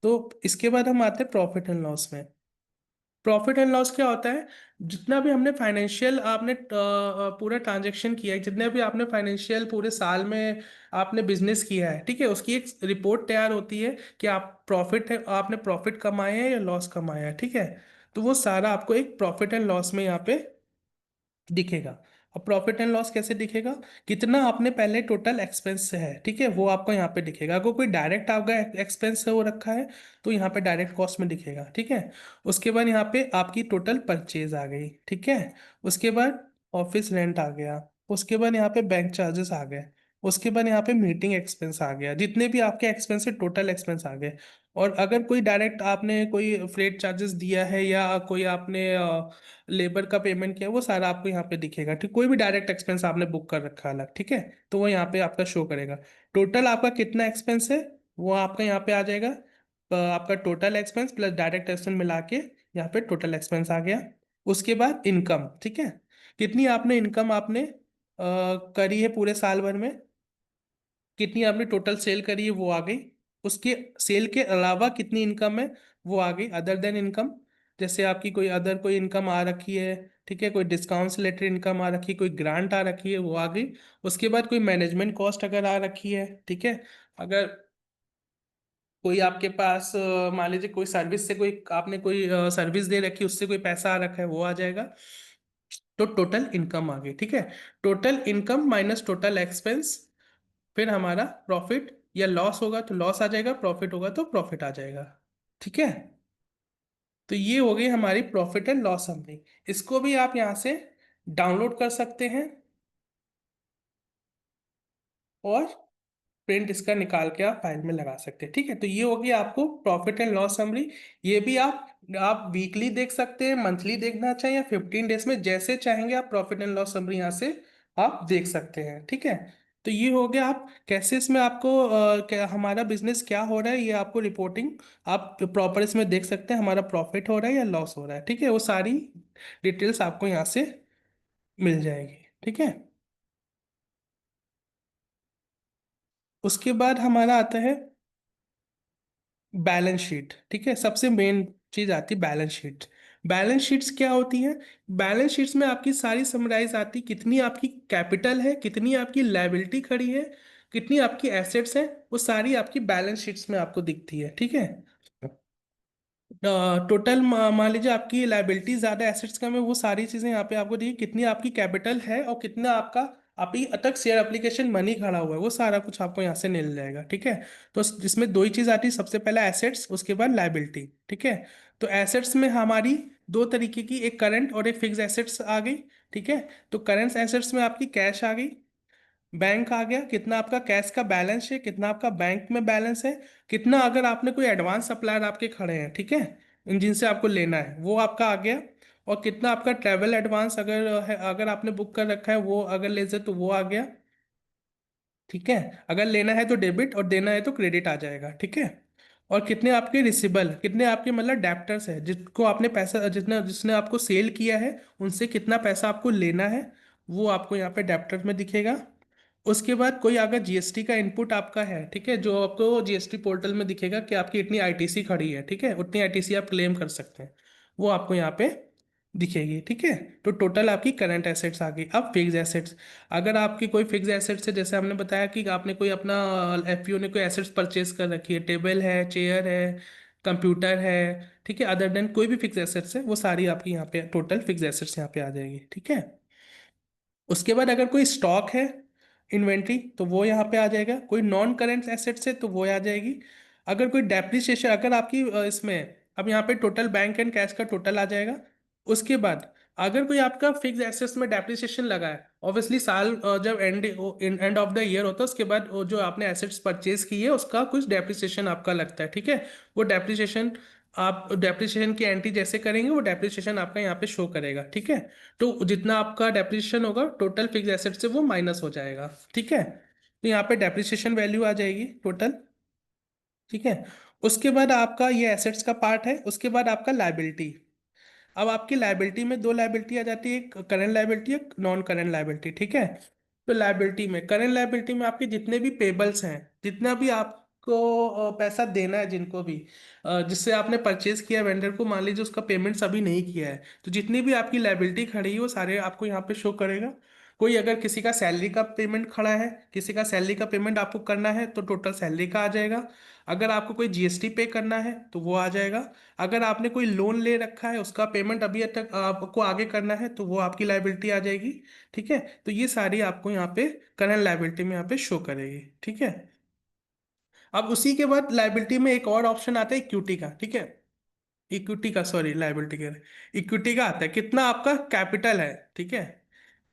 तो इसके बाद हम आते हैं प्रॉफिट एंड लॉस में। प्रॉफिट एंड लॉस क्या होता है, जितना भी हमने फाइनेंशियल आपने पूरा ट्रांजेक्शन किया है, जितने भी आपने फाइनेंशियल पूरे साल में आपने बिजनेस किया है, ठीक है, उसकी एक रिपोर्ट तैयार होती है कि आप प्रॉफिट है, आपने प्रॉफिट कमाया है या लॉस कमाया है। ठीक है, तो वो सारा आपको एक प्रॉफिट एंड लॉस में यहाँ पे दिखेगा। अब प्रॉफिट एंड लॉस कैसे दिखेगा, कितना आपने पहले टोटल एक्सपेंस है, ठीक है, वो आपको यहाँ पे दिखेगा। अगर कोई डायरेक्ट आपका एक्सपेंस है वो रखा है तो यहाँ पे डायरेक्ट कॉस्ट में दिखेगा। ठीक है, उसके बाद यहाँ पे आपकी टोटल परचेज आ गई। ठीक है, उसके बाद ऑफिस रेंट आ गया, उसके बाद यहाँ पे बैंक चार्जेस आ गए, उसके बाद यहाँ पे मीटिंग एक्सपेंस आ गया, जितने भी आपके एक्सपेंस है टोटल एक्सपेंस आ गए। और अगर कोई डायरेक्ट आपने कोई फ्रेट चार्जेस दिया है या कोई आपने लेबर का पेमेंट किया, वो सारा आपको यहाँ पे दिखेगा। ठीक, कोई भी डायरेक्ट एक्सपेंस आपने बुक कर रखा है अलग, ठीक है, तो वो यहाँ पे आपका शो करेगा। टोटल आपका कितना एक्सपेंस है वो आपका यहाँ पे आ जाएगा। आपका total expense plus direct expense मिला के यहाँ पे टोटल एक्सपेंस आ गया। उसके बाद इनकम, ठीक है, कितनी आपने इनकम आपने करी है पूरे साल भर में, कितनी आपने टोटल सेल करी है वो आ गई। उसके सेल के अलावा कितनी इनकम है वो आ गई, अदर देन इनकम, जैसे आपकी कोई अदर कोई इनकम आ रखी है। ठीक है, कोई डिस्काउंट से रिलेटेड इनकम आ रखी है, कोई ग्रांट आ रखी है वो आ गई। उसके बाद कोई मैनेजमेंट कॉस्ट अगर आ रखी है, ठीक है, अगर कोई आपके पास मान लीजिए कोई सर्विस से कोई आपने कोई सर्विस दे रखी है, उससे कोई पैसा आ रखा है, वो आ जाएगा। तो टोटल इनकम आ गई, ठीक है। Total income minus total expense, फिर हमारा प्रॉफिट या लॉस होगा तो लॉस आ जाएगा, प्रॉफिट होगा तो प्रॉफिट आ जाएगा, ठीक है। तो ये हो गई हमारी प्रॉफिट एंड लॉस समरी। इसको भी आप यहाँ से डाउनलोड कर सकते हैं और प्रिंट इसका निकाल के आप फाइल में लगा सकते हैं, ठीक है। तो ये होगी आपको प्रॉफिट एंड लॉस समरी। ये भी आप वीकली देख सकते हैं, मंथली देखना चाहिए, या 15 डेज में, जैसे चाहेंगे आप प्रॉफिट एंड लॉस समरी यहाँ से आप देख सकते हैं, ठीक है। तो ये हो गया, आप कैसे इसमें आपको क्या हमारा बिजनेस क्या हो रहा है ये आपको रिपोर्टिंग आप प्रॉपर इसमें देख सकते हैं, हमारा प्रॉफिट हो रहा है या लॉस हो रहा है, ठीक है। वो सारी डिटेल्स आपको यहाँ से मिल जाएगी, ठीक है। उसके बाद हमारा आता है बैलेंस शीट, ठीक है। सबसे मेन चीज आती है बैलेंस शीट। बैलेंस शीट्स क्या होती हैं? बैलेंस शीट्स में आपकी सारी समराइज आती, कितनी आपकी कैपिटल है, कितनी आपकी लायबिलिटी खड़ी है, कितनी आपकी एसेट्स हैं, वो सारी आपकी बैलेंस शीट्स में आपको दिखती है, ठीक है। टोटल मान लीजिए आपकी लायबिलिटी ज्यादा एसेट्स कम है, वो सारी चीजें यहाँ पे आपको दी, कितनी आपकी कैपिटल है और कितना आपका अभी तक शेयर एप्लीकेशन मनी खड़ा हुआ है, वो सारा कुछ आपको यहाँ से मिल जाएगा, ठीक है। तो इसमें दो ही चीज आती है, सबसे पहला एसेट्स, उसके बाद लायबिलिटी, ठीक है। तो एसेट्स में हमारी दो तरीके की, एक करंट और एक फिक्स एसेट्स आ गई, ठीक है। तो करंट एसेट्स में आपकी कैश आ गई, बैंक आ गया, कितना आपका कैश का बैलेंस है, कितना आपका बैंक में बैलेंस है, कितना अगर आपने कोई एडवांस सप्लायर आपके खड़े हैं, ठीक है, जिनसे आपको लेना है, वो आपका आ गया। और कितना आपका ट्रैवल एडवांस अगर है, अगर आपने बुक कर रखा है, वो अगर ले जाए तो वो आ गया, ठीक है। अगर लेना है तो डेबिट और देना है तो क्रेडिट आ जाएगा, ठीक है। और कितने आपके रिसिबल, कितने आपके मतलब डेप्टर्स है, जिसको आपने पैसा, जितना जिसने आपको सेल किया है उनसे कितना पैसा आपको लेना है, वो आपको यहाँ पे डेप्टर में दिखेगा। उसके बाद कोई अगर जीएसटी का इनपुट आपका है, ठीक है, जो आपको जीएसटी पोर्टल में दिखेगा कि आपकी इतनी आईटीसी खड़ी है, ठीक है, उतनी आईटीसी आप क्लेम कर सकते हैं, वो आपको यहाँ पे दिखेगी, ठीक है। तो टोटल आपकी करंट एसेट्स आ गई। अब फिक्स एसेट्स, अगर आपकी कोई फिक्स एसेट्स है, जैसे हमने बताया कि आपने कोई अपना एफपीओ ने कोई एसेट्स परचेज कर रखी है, टेबल है, चेयर है, कंप्यूटर है, ठीक है, अदर देन कोई भी फिक्स एसेट्स है, वो सारी आपकी यहाँ पे टोटल फिक्स एसेट्स यहाँ पे आ जाएगी, ठीक है। उसके बाद अगर कोई स्टॉक है, इन्वेंट्री, तो वो यहाँ पे आ जाएगा। कोई नॉन करेंट एसेट्स है तो वो आ जाएगी। अगर कोई डेप्रिसिएशन, अगर आपकी इसमें अब यहाँ पे टोटल बैंक एंड कैश का टोटल आ जाएगा। उसके बाद अगर कोई आपका फिक्स एसेट्स में डेप्रिसिएशन लगा है, ऑब्वियसली साल जब एंड ऑफ द ईयर होता है, उसके बाद वो जो आपने एसेट्स परचेज की है उसका कुछ डेप्रिसिएशन आपका लगता है, ठीक है। वो डेप्रिसिएशन आप डेप्रिसिएशन की एंट्री जैसे करेंगे, वो डेप्रिसिएशन आपका यहाँ पे शो करेगा, ठीक है। तो जितना आपका डेप्रिसिएशन होगा टोटल फिक्स एसेट से वो माइनस हो जाएगा, ठीक है। तो यहाँ पे डेप्रिसिएशन वैल्यू आ जाएगी टोटल, ठीक है। उसके बाद आपका ये एसेट्स का पार्ट है। उसके बाद आपका लायबिलिटी। अब आपकी लायबिलिटी में दो लायबिलिटी आ जाती है, एक करंट लायबिलिटी, एक नॉन करंट लायबिलिटी, ठीक है। तो लायबिलिटी में, करंट लायबिलिटी में आपके जितने भी पेबल्स हैं, जितना भी आपको पैसा देना है, जिनको भी जिससे आपने परचेज किया वेंडर को, मान लीजिए उसका पेमेंट्स अभी नहीं किया है, तो जितनी भी आपकी लायबिलिटी खड़ी है वो सारे आपको यहाँ पे शो करेगा। कोई अगर किसी का सैलरी का पेमेंट खड़ा है, किसी का सैलरी का पेमेंट आपको करना है तो टोटल सैलरी का आ जाएगा। अगर आपको कोई जीएसटी पे करना है तो वो आ जाएगा। अगर आपने कोई लोन ले रखा है, उसका पेमेंट अभी तक आपको आगे करना है, तो वो आपकी लायबिलिटी आ जाएगी, ठीक है। तो ये सारी आपको यहाँ पे करंट लायबिलिटी में यहाँ पे शो करेगी, ठीक है। अब उसी के बाद लायबिलिटी में एक और ऑप्शन आता है इक्विटी का, ठीक है। इक्विटी का, सॉरी, लायबिलिटी के इक्विटी का आता है, कितना आपका कैपिटल है, ठीक है।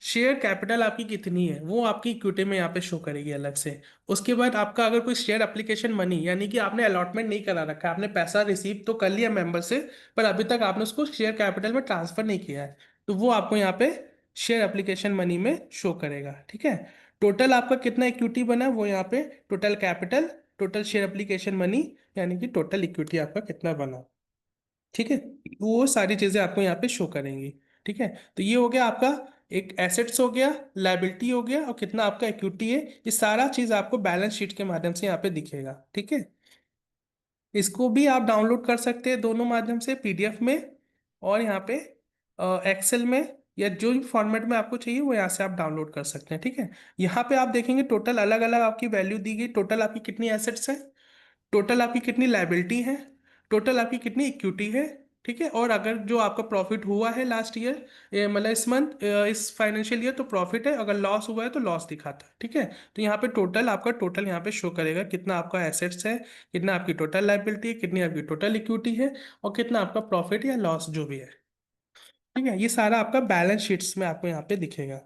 शेयर कैपिटल आपकी कितनी है वो आपकी इक्विटी में यहाँ पे शो करेगी अलग से। उसके बाद आपका अगर कोई शेयर एप्लीकेशन मनी, यानी कि आपने अलॉटमेंट नहीं करा रखा, आपने पैसा रिसीव तो कर लिया मेंबर से, पर अभी तक आपने उसको शेयर कैपिटल में ट्रांसफर नहीं किया है, तो वो आपको यहाँ पे शेयर एप्लीकेशन मनी में शो करेगा, ठीक है। टोटल आपका कितना इक्विटी बना है वो यहाँ पे total capital, total share application money, यानी कि टोटल इक्विटी आपका कितना बना, ठीक है। वो सारी चीजें आपको यहाँ पे शो करेंगी, ठीक है। तो ये हो गया आपका, एक एसेट्स हो गया, लायबिलिटी हो गया, और कितना आपका इक्विटी है, ये सारा चीज आपको बैलेंस शीट के माध्यम से यहाँ पे दिखेगा, ठीक है। इसको भी आप डाउनलोड कर सकते हैं दोनों माध्यम से, पीडीएफ में और यहाँ पे एक्सेल में, या जो भी फॉर्मेट में आपको चाहिए वो यहाँ से आप डाउनलोड कर सकते हैं। ठीक है, यहाँ पे आप देखेंगे टोटल अलग अलग आपकी वैल्यू दी गई, टोटल आपकी कितनी एसेट्स है, टोटल आपकी कितनी लाइबिलिटी है, टोटल आपकी कितनी इक्विटी है। ठीक है, और अगर जो आपका प्रॉफिट हुआ है लास्ट ईयर, मतलब इस मंथ, इस फाइनेंशियल ईयर, तो प्रॉफिट है, अगर लॉस हुआ है तो लॉस दिखाता है। ठीक है, तो यहाँ पे टोटल आपका टोटल यहाँ पे शो करेगा कितना आपका एसेट्स है, कितना आपकी टोटल लाइबिलिटी है, कितनी आपकी टोटल इक्विटी है, और कितना आपका प्रॉफिट या लॉस जो भी है। ठीक है, ये सारा आपका बैलेंस शीट्स में आपको यहाँ पे दिखेगा।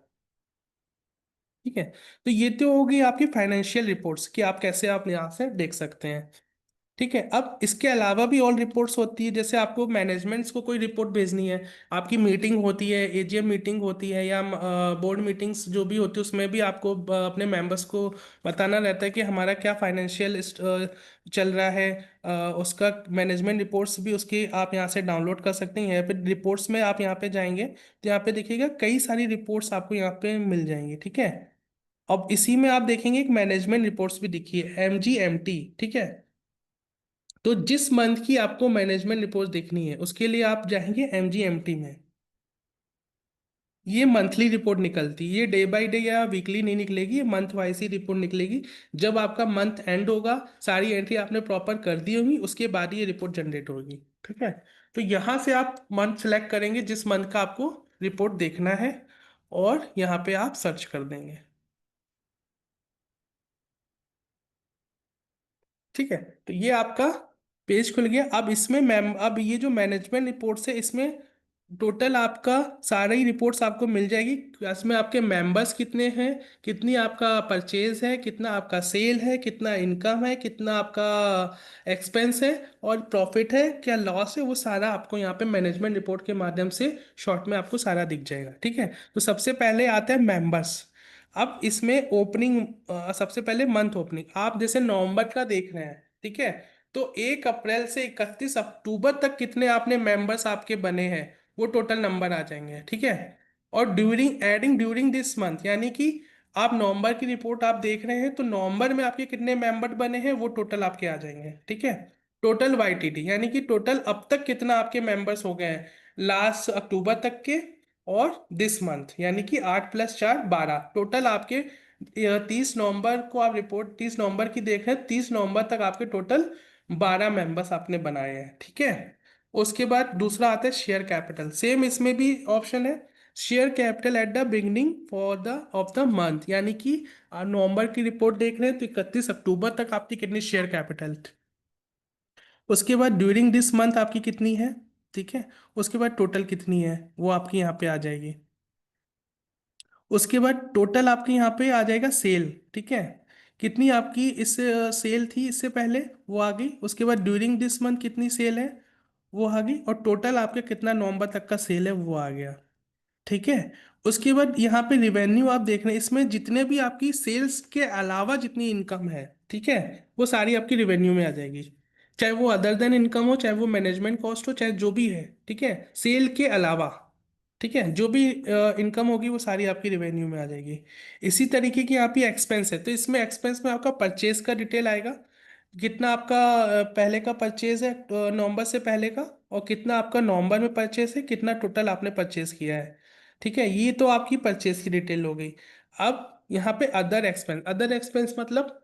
ठीक है, तो ये तो होगी आपकी फाइनेंशियल रिपोर्ट्स कि आप कैसे आप यहाँ से देख सकते हैं। ठीक है, अब इसके अलावा भी और रिपोर्ट्स होती है, जैसे आपको मैनेजमेंट्स को कोई रिपोर्ट भेजनी है, आपकी मीटिंग होती है, एजीएम मीटिंग होती है, या बोर्ड मीटिंग्स जो भी होती है, उसमें भी आपको अपने मेंबर्स को बताना रहता है कि हमारा क्या फाइनेंशियल चल रहा है। उसका मैनेजमेंट रिपोर्ट्स भी उसकी आप यहाँ से डाउनलोड कर सकते हैं। यहाँ पे रिपोर्ट्स में आप यहाँ पे जाएंगे तो यहाँ पे देखिएगा कई सारी रिपोर्ट्स आपको यहाँ पे मिल जाएंगी। ठीक है, अब इसी में आप देखेंगे एक मैनेजमेंट रिपोर्ट्स भी दिखी है, MGMT। ठीक है, तो जिस मंथ की आपको मैनेजमेंट रिपोर्ट देखनी है उसके लिए आप जाएंगे MGMT में। ये मंथली रिपोर्ट निकलती है, ये डे बाय डे या वीकली नहीं निकलेगी, ये मंथ वाइज ही रिपोर्ट निकलेगी। जब आपका मंथ एंड होगा, सारी एंट्री आपने प्रॉपर कर दी होगी, उसके बाद ये रिपोर्ट जनरेट होगी। ठीक है, तो यहाँ से आप मंथ सेलेक्ट करेंगे जिस मंथ का आपको रिपोर्ट देखना है, और यहाँ पे आप सर्च कर देंगे। ठीक है, तो ये आपका पेज खुल गया। अब इसमें मैम, अब ये जो मैनेजमेंट रिपोर्ट्स है इसमें टोटल आपका सारी ही रिपोर्ट्स आपको मिल जाएगी। इसमें आपके मेंबर्स कितने हैं, कितनी आपका परचेज है, कितना आपका सेल है, कितना इनकम है, कितना आपका एक्सपेंस है, और प्रॉफिट है क्या लॉस है, वो सारा आपको यहाँ पे मैनेजमेंट रिपोर्ट के माध्यम से शॉर्ट में आपको सारा दिख जाएगा। ठीक है, तो सबसे पहले आता है मेंबर्स। अब इसमें ओपनिंग, सबसे पहले मंथ ओपनिंग आप जैसे नवंबर का देख रहे हैं। ठीक है, तो 1 अप्रैल से 31 अक्टूबर तक कितने आपने मेंबर्स आपके बने हैं वो टोटल नंबर आ जाएंगे। ठीक है, और ड्यूरिंग दिस मंथ, यानी कि आप नवंबर की रिपोर्ट आप देख रहे हैं तो नवंबर में आपके कितने मेंबर बने हैं वो टोटल आपके आ जाएंगे। ठीक है, टोटल YTD यानी कि टोटल अब तक कितना आपके मेंबर्स हो गए हैं लास्ट अक्टूबर तक के, और दिस मंथ यानी कि 8 + 4 12, टोटल आपके 30 नवंबर को आप रिपोर्ट 30 नवंबर की देख रहे हैं, 30 नवंबर तक आपके टोटल 12 मेंबर्स आपने बनाए हैं। ठीक है, उसके बाद दूसरा आता है शेयर कैपिटल, सेम इसमें भी ऑप्शन है, share capital at the beginning for the of the month, यानी कि नवंबर की रिपोर्ट देख रहे हैं तो 31 अक्टूबर तक आपकी कितनी शेयर कैपिटल, उसके बाद ड्यूरिंग दिस मंथ आपकी कितनी है। ठीक है, उसके बाद टोटल कितनी है वो आपकी यहाँ पे आ जाएगी। उसके बाद टोटल आपके यहाँ पे आ जाएगा सेल। ठीक है, कितनी आपकी इस सेल थी इससे पहले वो आ गई, उसके बाद ड्यूरिंग दिस मंथ कितनी सेल है वो आ गई, और टोटल आपके कितना नवंबर तक का सेल है वो आ गया। ठीक है, उसके बाद यहाँ पे रिवेन्यू आप देख रहे हैं, इसमें जितने भी आपकी सेल्स के अलावा जितनी इनकम है, ठीक है, वो सारी आपकी रिवेन्यू में आ जाएगी, चाहे वो अदर देन इनकम हो, चाहे वो मैनेजमेंट कॉस्ट हो, चाहे जो भी है। ठीक है, सेल के अलावा, ठीक है, जो भी इनकम होगी वो सारी आपकी रिवेन्यू में आ जाएगी। इसी तरीके की आपकी एक्सपेंस है, तो इसमें एक्सपेंस में आपका परचेज का डिटेल आएगा, कितना आपका पहले का परचेज है नवंबर से पहले का, और कितना आपका नवंबर में परचेज है, कितना टोटल आपने परचेज किया है। ठीक है, ये तो आपकी परचेज की डिटेल हो गई। अब यहाँ पे अदर एक्सपेंस मतलब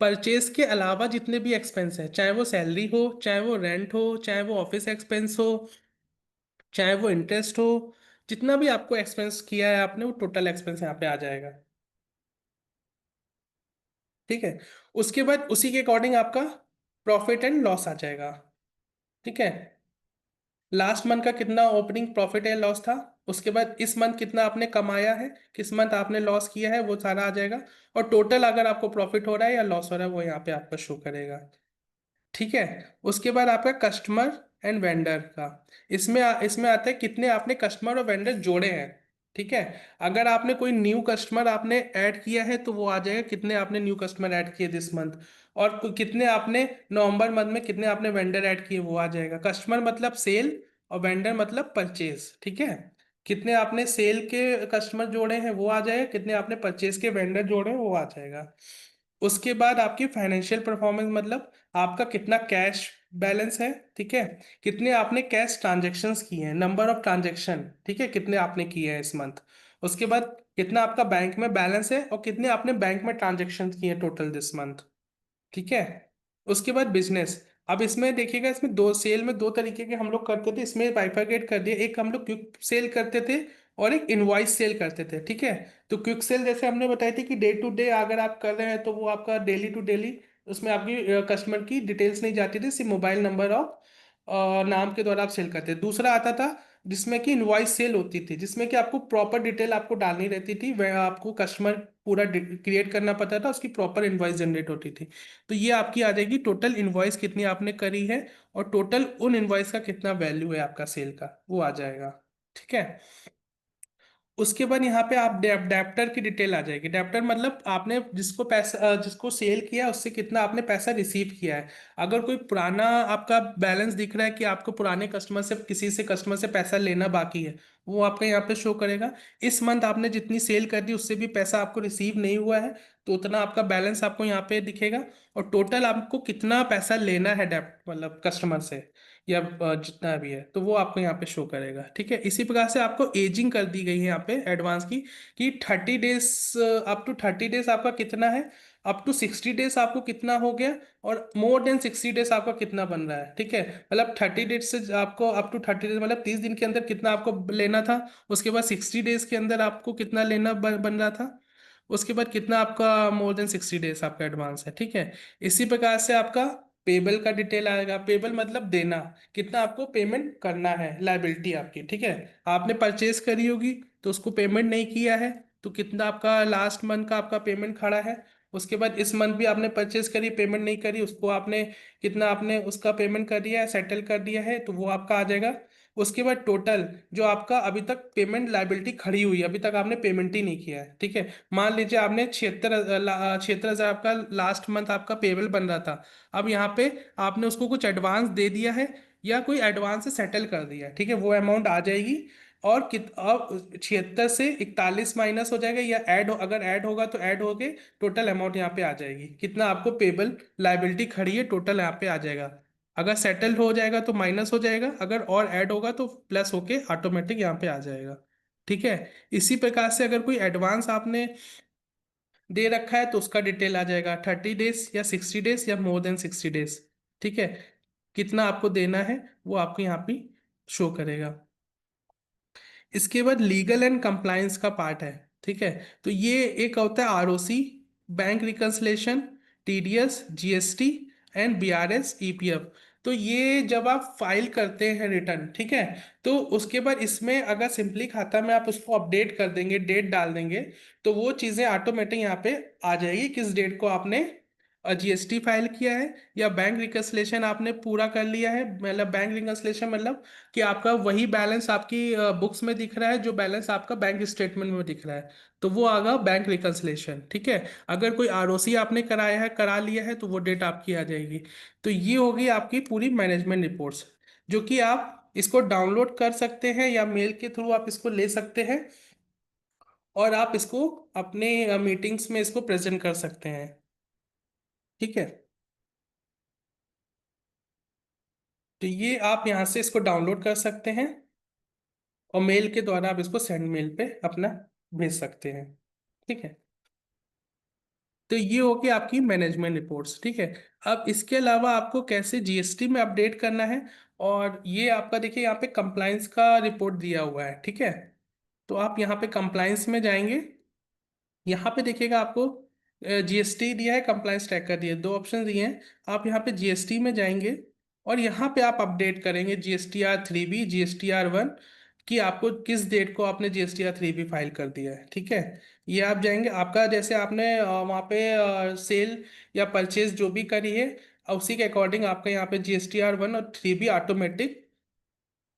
परचेज के अलावा जितने भी एक्सपेंस है, चाहे वो सैलरी हो, चाहे वो रेंट हो, चाहे वो ऑफिस एक्सपेंस हो, चाहे वो इंटरेस्ट हो, जितना भी आपको एक्सपेंस किया है आपने वो टोटल एक्सपेंस यहाँ पे आ जाएगा। ठीक है, उसके बाद उसी के अकॉर्डिंग आपका प्रॉफिट एंड लॉस आ जाएगा। ठीक है, लास्ट मंथ का कितना ओपनिंग प्रॉफिट एंड लॉस था, उसके बाद इस मंथ कितना आपने कमाया है, किस मंथ आपने लॉस किया है, वो सारा आ जाएगा, और टोटल अगर आपको प्रॉफिट हो रहा है या लॉस हो रहा है वो यहाँ पे आपका शो करेगा। ठीक है, उसके बाद आपका कस्टमर एंड वेंडर का, इसमें आता है कितने आपने कस्टमर और वेंडर जोड़े हैं। ठीक है, अगर आपने कोई न्यू कस्टमर आपने ऐड किया है तो वो आ जाएगा कितने आपने न्यू कस्टमर ऐड किए दिस मंथ, और कितने आपने नवंबर मंथ में कितने आपने वेंडर ऐड किए वो आ जाएगा। कस्टमर मतलब सेल, और वेंडर मतलब परचेज। ठीक है, कितने आपने सेल के कस्टमर जोड़े हैं वो आ जाएगा, कितने आपने परचेज के वेंडर जोड़े हैं वो आ जाएगा। उसके बाद आपकी फाइनेंशियल परफॉर्मेंस मतलब आपका कितना कैश बैलेंस है, ठीक है। कितने आपने कैश ट्रांजेक्शन्स किए हैं, नंबर ऑफ ट्रांजेक्शन, ठीक है, कितने आपने किए हैं इस मंथ। उसके बाद कितना आपका बैंक में बैलेंस है और कितने आपने बैंक में ट्रांजेक्शन किए हैं टोटल दिस मंथ, ठीक है। उसके बाद बिजनेस। अब इसमें देखिएगा, इसमें दो सेल में दो तरीके के हम लोग करते थे, इसमें बाइफरकेट कर दिया। एक हम लोग क्विक सेल करते थे और एक इनवॉइस सेल करते थे, ठीक है। तो क्विक सेल जैसे हमने बताई थी कि डे टू डे अगर आप कर रहे हैं तो वो आपका डेली टू डेली, उसमें आपकी कस्टमर की डिटेल्स नहीं जाती थी, सिर्फ मोबाइल नंबर और नाम के द्वारा आप सेल करते थे। दूसरा आता था जिसमें कि इनवॉइस सेल होती थी, जिसमें कि आपको प्रॉपर डिटेल आपको डालनी रहती थी, वह आपको कस्टमर पूरा क्रिएट करना पड़ता था, उसकी प्रॉपर इनवॉइस जनरेट होती थी। तो ये आपकी आ जाएगी टोटल इनवॉइस कितनी आपने करी है और टोटल उन इनवॉइस का कितना वैल्यू है आपका सेल का, वो आ जाएगा, ठीक है। उसके बाद यहाँ पे आप डेप्टर की डिटेल आ जाएगी। डेप्टर मतलब आपने जिसको पैसा जिसको सेल किया उससे कितना आपने पैसा रिसीव किया है। अगर कोई पुराना आपका बैलेंस दिख रहा है कि आपको पुराने कस्टमर से किसी से कस्टमर से पैसा लेना बाकी है, वो आपका यहाँ पे शो करेगा। इस मंथ आपने जितनी सेल कर दी उससे भी पैसा आपको रिसीव नहीं हुआ है, तो उतना आपका बैलेंस आपको यहाँ पे दिखेगा। और टोटल आपको कितना पैसा लेना है डेप्ट मतलब कस्टमर से, या जितना भी है, तो वो आपको यहाँ पे शो करेगा, ठीक है। इसी प्रकार से आपको एजिंग कर दी गई है यहाँ पे एडवांस की, कि 30 डेज, अप टू 30 डेज आपका कितना है, अप टू 60 डेज आपको कितना हो गया, और मोर देन 60 डेज आपका कितना बन रहा है, ठीक है। मतलब 30 डेज से आपको अप टू 30 डेज मतलब 30 दिन के अंदर कितना आपको लेना था, उसके बाद 60 डेज के अंदर आपको कितना लेना बन रहा था, उसके बाद कितना आपका मोर देन 60 डेज आपका एडवांस है, ठीक है। इसी प्रकार से आपका पेबल का डिटेल आएगा। पेबल मतलब देना, कितना आपको पेमेंट करना है, लाइबिलिटी आपकी, ठीक है। आपने परचेज करी होगी तो उसको पेमेंट नहीं किया है, तो कितना आपका लास्ट मंथ का आपका पेमेंट खड़ा है। उसके बाद इस मंथ भी आपने परचेज करी, पेमेंट नहीं करी, उसको आपने कितना आपने उसका पेमेंट कर दिया है, सेटल कर दिया है, तो वो आपका आ जाएगा। उसके बाद टोटल जो आपका अभी तक पेमेंट लाइबिलिटी खड़ी हुई है, अभी तक आपने पेमेंट ही नहीं किया है, ठीक है। मान लीजिए आपने 76,000 आपका लास्ट मंथ आपका पेबल बन रहा था। अब यहाँ पे आपने उसको कुछ एडवांस दे दिया है या कोई एडवांस से सेटल कर दिया है, ठीक है, वो अमाउंट आ जाएगी। और अब 76 से 41 माइनस हो जाएगा, या अगर ऐड होगा तो ऐड होके टोटल अमाउंट यहाँ पे आ जाएगी, कितना आपको पेबल लाइबिलिटी खड़ी है टोटल यहाँ पे आ जाएगा। अगर सेटल हो जाएगा तो माइनस हो जाएगा, अगर और ऐड होगा तो प्लस होके ऑटोमेटिक यहाँ पे आ जाएगा, ठीक है। इसी प्रकार से अगर कोई एडवांस आपने दे रखा है तो उसका डिटेल आ जाएगा, 30 डेज या 60 डेज या मोर देन 60 डेज, ठीक है। कितना आपको देना है वो आपको यहाँ पे शो करेगा। इसके बाद लीगल एंड कंप्लायंस का पार्ट है, ठीक है। तो ये एक होता है ROC, bank reconciliation, TDS, GST and BRS, EPF. तो ये जब आप फाइल करते हैं रिटर्न, ठीक है, तो उसके बाद इसमें अगर सिंपली खाता में आप उसको अपडेट कर देंगे, डेट डाल देंगे, तो वो चीज़ें ऑटोमेटिक यहाँ पे आ जाएगी, किस डेट को आपने जीएसटी फाइल किया है, या बैंक रिकंसलेशन आपने पूरा कर लिया है। मतलब बैंक रिकंसलेशन मतलब कि आपका वही बैलेंस आपकी बुक्स में दिख रहा है जो बैलेंस आपका बैंक स्टेटमेंट में दिख रहा है, तो वो आगा बैंक रिकंसलेशन, ठीक है। अगर कोई आरओसी आपने कराया है, करा लिया है, तो वो डेट आपकी आ जाएगी। तो ये होगी आपकी पूरी मैनेजमेंट रिपोर्ट्स, जो कि आप इसको डाउनलोड कर सकते हैं या मेल के थ्रू आप इसको ले सकते हैं, और आप इसको अपने मीटिंग्स में इसको प्रेजेंट कर सकते हैं, ठीक है। तो ये आप यहाँ से इसको डाउनलोड कर सकते हैं और मेल के द्वारा आप इसको सेंड मेल पे अपना भेज सकते हैं, ठीक है। तो ये होगी आपकी मैनेजमेंट रिपोर्ट्स, ठीक है। अब इसके अलावा आपको कैसे जीएसटी में अपडेट करना है, और ये आपका देखिए यहाँ पे कंप्लायंस का रिपोर्ट दिया हुआ है, ठीक है। तो आप यहाँ पे कंप्लायंस में जाएंगे, यहाँ पे देखिएगा आपको जीएसटी दिया है, कंप्लायंस ट्रैकर दिया है, दो ऑप्शन दिए हैं। आप यहाँ पे जीएसटी में जाएंगे और यहाँ पे आप अपडेट करेंगे GSTR 3B, GSTR 1, कि आपको किस डेट को आपने GSTR 3B फाइल कर दिया है, ठीक है। ये आप जाएंगे, आपका जैसे आपने वहाँ पे सेल या परचेज जो भी करी है, उसी के अकॉर्डिंग आपका यहाँ पे GSTR 1 और 3B ऑटोमेटिक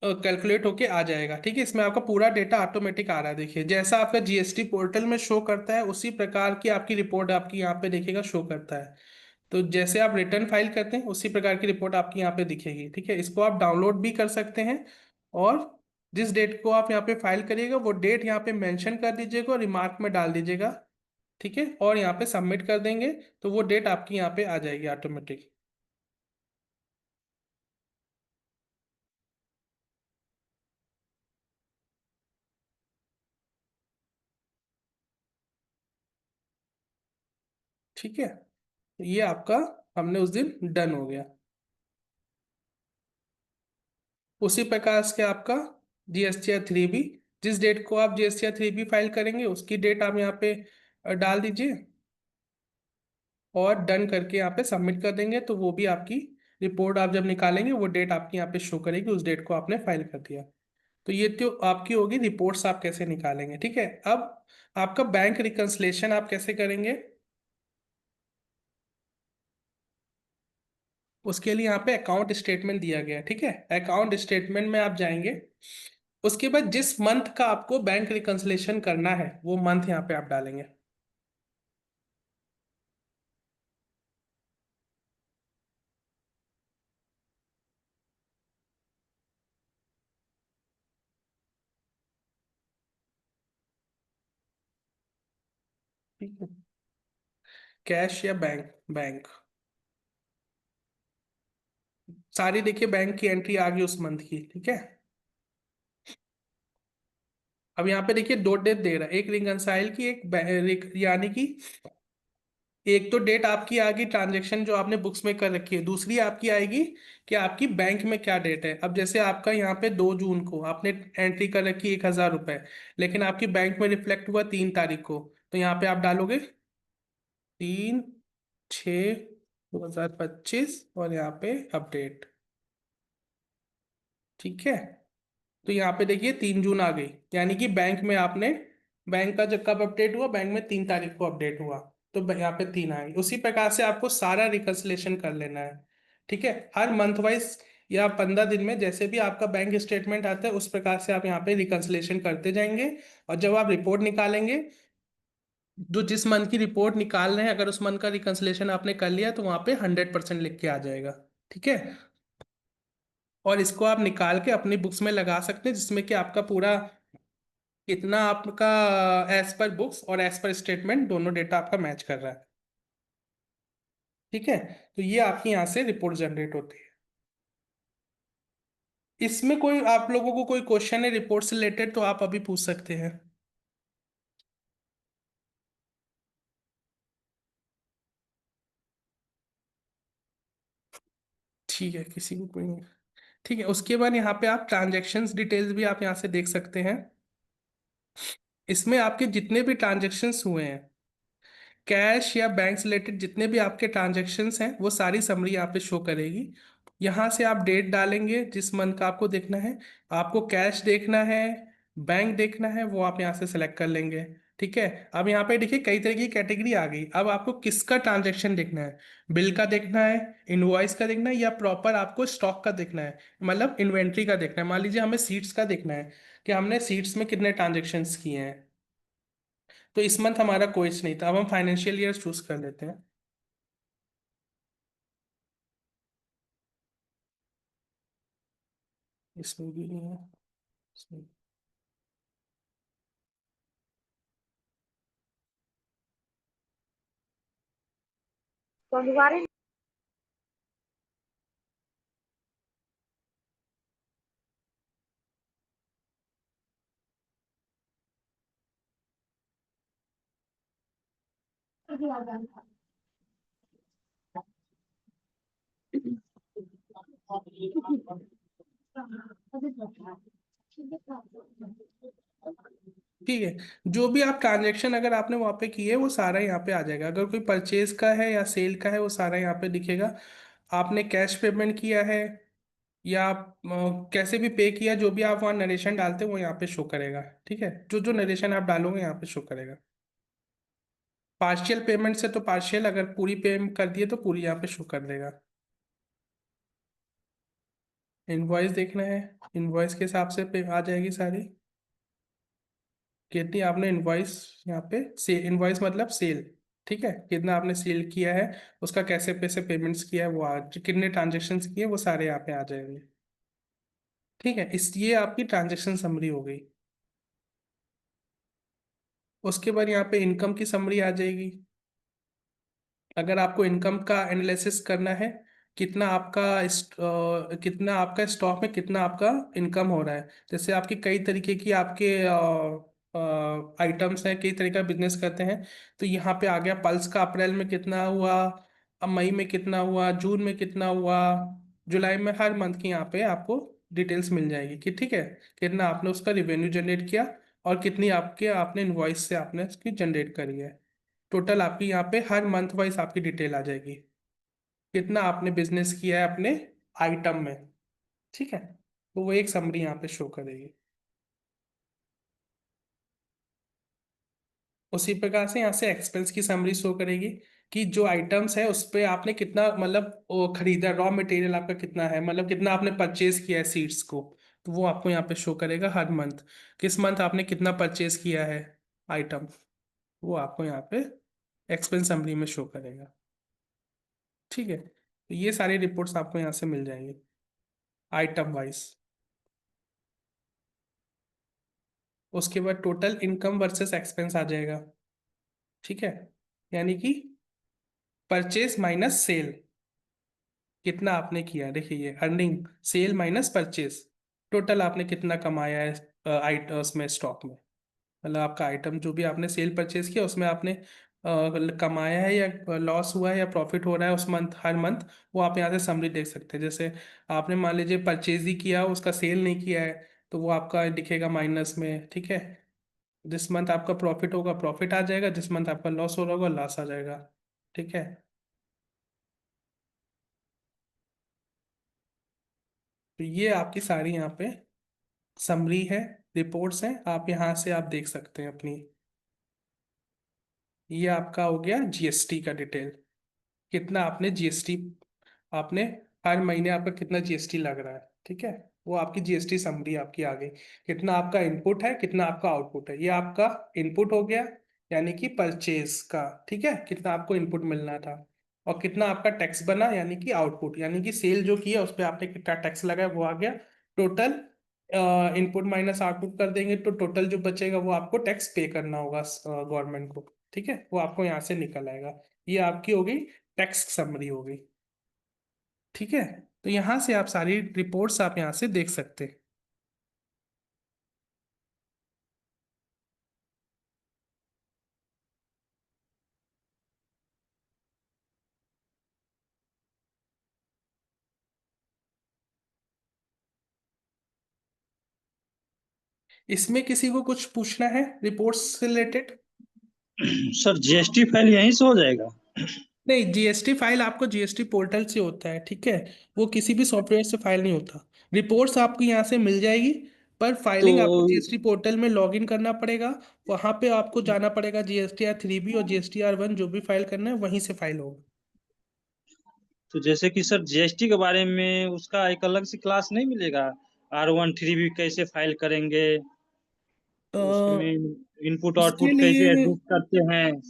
कैलकुलेट होके आ जाएगा, ठीक है। इसमें आपका पूरा डेटा ऑटोमेटिक आ रहा है, देखिए जैसा आपका जीएसटी पोर्टल में शो करता है उसी प्रकार की आपकी रिपोर्ट आपकी यहाँ पे देखिएगा शो करता है। तो जैसे आप रिटर्न फाइल करते हैं उसी प्रकार की रिपोर्ट आपकी यहाँ पे दिखेगी, ठीक है। इसको आप डाउनलोड भी कर सकते हैं, और जिस डेट को आप यहाँ पे फाइल करिएगा वो डेट यहाँ पे मेंशन कर दीजिएगा और रिमार्क में डाल दीजिएगा, ठीक है, और यहाँ पे सबमिट कर देंगे तो वो डेट आपकी यहाँ पे आ जाएगी ऑटोमेटिक। ठीक है, तो ये आपका हमने उस दिन डन हो गया। उसी प्रकार से आपका GSTR 3 भी, जिस डेट को आप GSTR 3 भी फाइल करेंगे उसकी डेट आप यहाँ पे डाल दीजिए और डन करके यहाँ पे सबमिट कर देंगे, तो वो भी आपकी रिपोर्ट आप जब निकालेंगे वो डेट आपकी यहाँ पे शो करेगी, उस डेट को आपने फाइल कर दिया। तो ये तो आपकी होगी रिपोर्ट्स आप कैसे निकालेंगे। ठीक है, अब आपका बैंक रिकंसलेशन आप कैसे करेंगे, उसके लिए यहाँ पे अकाउंट स्टेटमेंट दिया गया है। ठीक है, अकाउंट स्टेटमेंट में आप जाएंगे, उसके बाद जिस मंथ का आपको बैंक रिकंसलेशन करना है वो मंथ यहाँ पे आप डालेंगे। ठीक है, कैश या बैंक, बैंक सारी देखिए बैंक की एंट्री आ गई उस मंथ की। ठीक है, अब यहाँ पे देखिए दो डेट दे रहा है, एक रिकंसाइल की, यानी कि एक तो डेट आपकी आ गई ट्रांजेक्शन जो आपने बुक्स में कर रखी है, दूसरी आपकी आएगी कि आपकी बैंक में क्या डेट है। अब जैसे आपका यहाँ पे 2 जून को आपने एंट्री कर रखी 1,000 रुपए, लेकिन आपकी बैंक में रिफ्लेक्ट हुआ 3 तारीख को, तो यहाँ पे आप डालोगे 3/6/2025 और यहाँ पे अपडेट। ठीक है, तो यहाँ पे देखिए 3 जून आ गई, यानी कि बैंक में आपने, बैंक का जब कब अपडेट हुआ, बैंक में 3 तारीख को अपडेट हुआ, तो यहाँ पे 3 आ गई। उसी प्रकार से आपको सारा रिकंसलेशन कर लेना है। ठीक है, हर मंथ वाइज या 15 दिन में जैसे भी आपका बैंक स्टेटमेंट आता है उस प्रकार से आप यहाँ पे रिकंसलेशन करते जाएंगे। और जब आप रिपोर्ट निकालेंगे, जो जिस मंथ की रिपोर्ट निकाल रहे हैं, अगर उस मंथ का रिकंसलेशन आपने कर लिया तो वहां पे 100% लिख के आ जाएगा। ठीक है, और इसको आप निकाल के अपनी बुक्स में लगा सकते हैं, जिसमें कि आपका पूरा कितना आपका एज पर बुक्स और एज पर स्टेटमेंट दोनों डेटा आपका मैच कर रहा है। ठीक है, तो ये आपकी यहाँ से रिपोर्ट जनरेट होती है। इसमें कोई आप लोगों को कोई क्वेश्चन है रिपोर्ट से रिलेटेड तो आप अभी पूछ सकते हैं। ठीक है, किसी को कोई नहीं। ठीक है, उसके बाद यहाँ पे आप ट्रांजेक्शन्स डिटेल्स भी आप यहाँ से देख सकते हैं। इसमें आपके जितने भी ट्रांजेक्शन्स हुए हैं, कैश या बैंक से रिलेटेड जितने भी आपके ट्रांजेक्शन्स हैं, वो सारी समरी यहाँ पे शो करेगी। यहाँ से आप डेट डालेंगे जिस मंथ का आपको देखना है, आपको कैश देखना है, बैंक देखना है, वो आप यहाँ से सेलेक्ट कर लेंगे। ठीक है, अब यहाँ पे देखिए कई तरह की कैटेगरी आ गई, अब आपको किसका ट्रांजेक्शन देखना है, बिल का देखना है, इनवॉइस का देखना है, या प्रॉपर आपको स्टॉक का देखना है, मतलब इन्वेंट्री का देखना है। मान लीजिए हमें सीट्स का देखना है कि हमने सीट्स में कितने ट्रांजेक्शन्स किए हैं, तो इस मंथ हमारा कोई नहीं था, अब हम फाइनेंशियल ईयर चूज कर लेते हैं। इसमें भी नहीं है, इसमें। ठीक है, जो भी आप ट्रांजैक्शन अगर आपने वहाँ पे किए वो सारा यहाँ पे आ जाएगा। अगर कोई परचेज का है या सेल का है वो सारा यहाँ पे दिखेगा। आपने कैश पेमेंट किया है या कैसे भी पे किया, जो भी आप वहाँ नरेशन डालते हैं वो यहाँ पे शो करेगा। ठीक है, जो जो नरेशन आप डालोगे यहाँ पे शो करेगा। पार्शियल पेमेंट से तो पार्शियल, अगर पूरी पेमेंट कर दिए तो पूरी यहाँ पे शो कर देगा। इनवॉइस देखना है, इनवॉइस के हिसाब से पे आ जाएगी सारी, कितनी आपने इनवॉइस यहाँ पे से, इनवॉइस मतलब सेल। ठीक है, कितना आपने सेल किया है, उसका कैसे पैसे पेमेंट्स किया है, वो आज कितने ट्रांजेक्शन्स किए वो सारे यहाँ पे आ जाएंगे। ठीक है, इस ये आपकी ट्रांजेक्शन समरी हो गई। उसके बाद यहाँ पे इनकम की समरी आ जाएगी। अगर आपको इनकम का एनालिसिस करना है, कितना आपका स्टॉक में कितना आपका इनकम हो रहा है, जैसे आपकी कई तरीके की आपके आइटम्स हैं, कई तरह का बिजनेस करते हैं। तो यहाँ पे आ गया पल्स का अप्रैल में कितना हुआ, अब मई में कितना हुआ, जून में कितना हुआ, जुलाई में, हर मंथ की यहाँ पे आपको डिटेल्स मिल जाएगी कि ठीक है कितना आपने उसका रिवेन्यू जनरेट किया और कितनी आपके आपने इनवॉइस से आपने उसकी जनरेट करी है। टोटल आपकी यहाँ पे हर मंथ वाइज आपकी डिटेल आ जाएगी, कितना आपने बिजनेस किया है अपने आइटम में। ठीक है, तो वो एक समरी यहाँ पे शो करेगी। उसी प्रकार से यहाँ से एक्सपेंस की समरी शो करेगी कि जो आइटम्स है उस पे आपने कितना मतलब वो खरीदा, रॉ मटेरियल आपका कितना है, मतलब कितना आपने परचेज किया है सीड्स को। तो वो आपको यहाँ पे शो करेगा हर मंथ, किस मंथ आपने कितना परचेज किया है आइटम, वो आपको यहाँ पे एक्सपेंस समरी में शो करेगा। ठीक है, तो ये सारी रिपोर्ट्स आपको यहाँ से मिल जाएंगी आइटम वाइज। उसके बाद टोटल इनकम वर्सेस एक्सपेंस आ जाएगा। ठीक है, यानी कि परचेज माइनस सेल, कितना आपने किया, देखिए ये earning sale minus purchase, total आपने कितना कमाया है उसमें स्टॉक में, मतलब आपका आइटम जो भी आपने सेल परचेज किया उसमें आपने कमाया है या लॉस हुआ है या प्रॉफिट हो रहा है उस मंथ, हर मंथ। वो आप यहाँ से समरी देख सकते हैं। जैसे आपने मान लीजिए परचेज ही किया, उसका सेल नहीं किया है, तो वो आपका दिखेगा माइनस में। ठीक है, जिस मंथ आपका प्रॉफिट होगा प्रॉफिट आ जाएगा, जिस मंथ आपका लॉस हो रहा होगा लॉस आ जाएगा। ठीक है, तो ये आपकी सारी यहाँ पे समरी है, रिपोर्ट्स हैं, आप यहाँ से आप देख सकते हैं अपनी। ये आपका हो गया जीएसटी का डिटेल, कितना आपने जीएसटी, आपने हर महीने आपका कितना जीएसटी लग रहा है। ठीक है, वो आपकी जीएसटी समरी आपकी आ गई, कितना आपका इनपुट है कितना आपका आउटपुट है। ये आपका इनपुट हो गया यानी कि परचेज का, ठीक है, कितना आपको इनपुट मिलना था, और कितना आपका टैक्स बना यानी कि आउटपुट, यानी कि सेल जो किया उस पर आपने कितना टैक्स लगाया वो आ गया। टोटल इनपुट माइनस आउटपुट कर देंगे तो टोटल जो बचेगा वो आपको टैक्स पे करना होगा गवर्नमेंट को। ठीक है, वो आपको यहाँ से निकल आएगा। ये आपकी हो गई टैक्स समरी हो गई। ठीक है, तो यहाँ से आप सारी रिपोर्ट्स आप यहाँ से देख सकते हैं। इसमें किसी को कुछ पूछना है रिपोर्ट्स से रिलेटेड? सर जीएसटी फाइल यहीं से हो जाएगा? नहीं, जीएसटी फाइल आपको जीएसटी पोर्टल से होता है। ठीक है, वो किसी भी सॉफ्टवेयर से फाइल नहीं होता। रिपोर्ट्स आपको यहाँ से मिल जाएगी, पर तो फाइलिंग आपको जीएसटी पोर्टल में लॉग इन करना पड़ेगा। वहां पे आपको जाना पड़ेगा, GSTR 3B और GSTR 1 जो भी फाइल करना है वहीं से फाइल होगा। तो जैसे कि सर जीएसटी के बारे में उसका एक अलग से क्लास नहीं मिलेगा? R1 3B कैसे फाइल करेंगे, अ, उसमें इनपुट उसके आउटपुट कैसे लिए एडजस्ट करते हैं,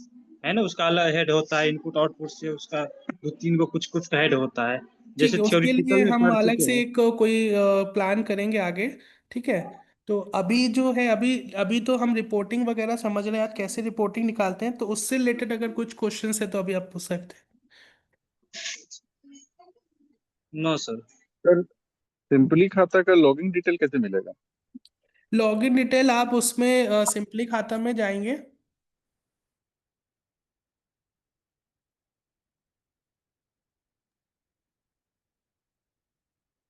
है ना? उसका अलग हेड होता है, इनपुट आउटपुट से उसका दो तीन को कुछ कुछ का हेड होता है, ठीक जैसे है, उसके लिए थ्योरेटिकल में हम पढ़ अलग चुके से हैं। एक कोई प्लान करेंगे आगे। ठीक है, तो अभी जो है, अभी अभी तो हम रिपोर्टिंग वगैरह समझ रहे हैं आज कैसे रिपोर्टिंग निकालते हैं, तो उससे रिलेटेड अगर कुछ क्वेश्चंस है तो अभी आप पूछ सकते हैं। No sir. सर सिंपली खाता का लॉगिन डिटेल कैसे मिलेगा? लॉगिन डिटेल आप उसमें सिंपली खाता में जाएंगे।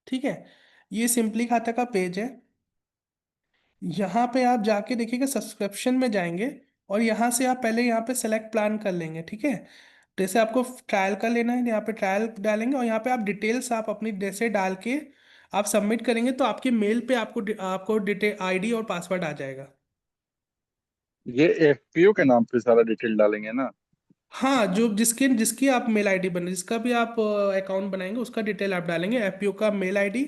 ठीक है, ये सिंपली खाता का पेज है। यहाँ पे आप जाके देखिएगा, सब्सक्रिप्शन में जाएंगे और यहाँ से आप पहले यहाँ पे सेलेक्ट प्लान कर लेंगे। ठीक है, जैसे आपको ट्रायल का लेना है, यहाँ पे ट्रायल डालेंगे और यहाँ पे आप डिटेल्स आप अपनी जैसे डाल के आप सबमिट करेंगे तो आपके मेल पे आपको आपको डिटेल आईडी और पासवर्ड आ जाएगा। ये एफपीओ के नाम पे सारा डिटेल डालेंगे ना? हाँ, जो जिसके जिसकी आप मेल आईडी बने, जिसका भी आप अकाउंट बनाएंगे उसका डिटेल आप डालेंगे, एफपीओ का मेल आईडी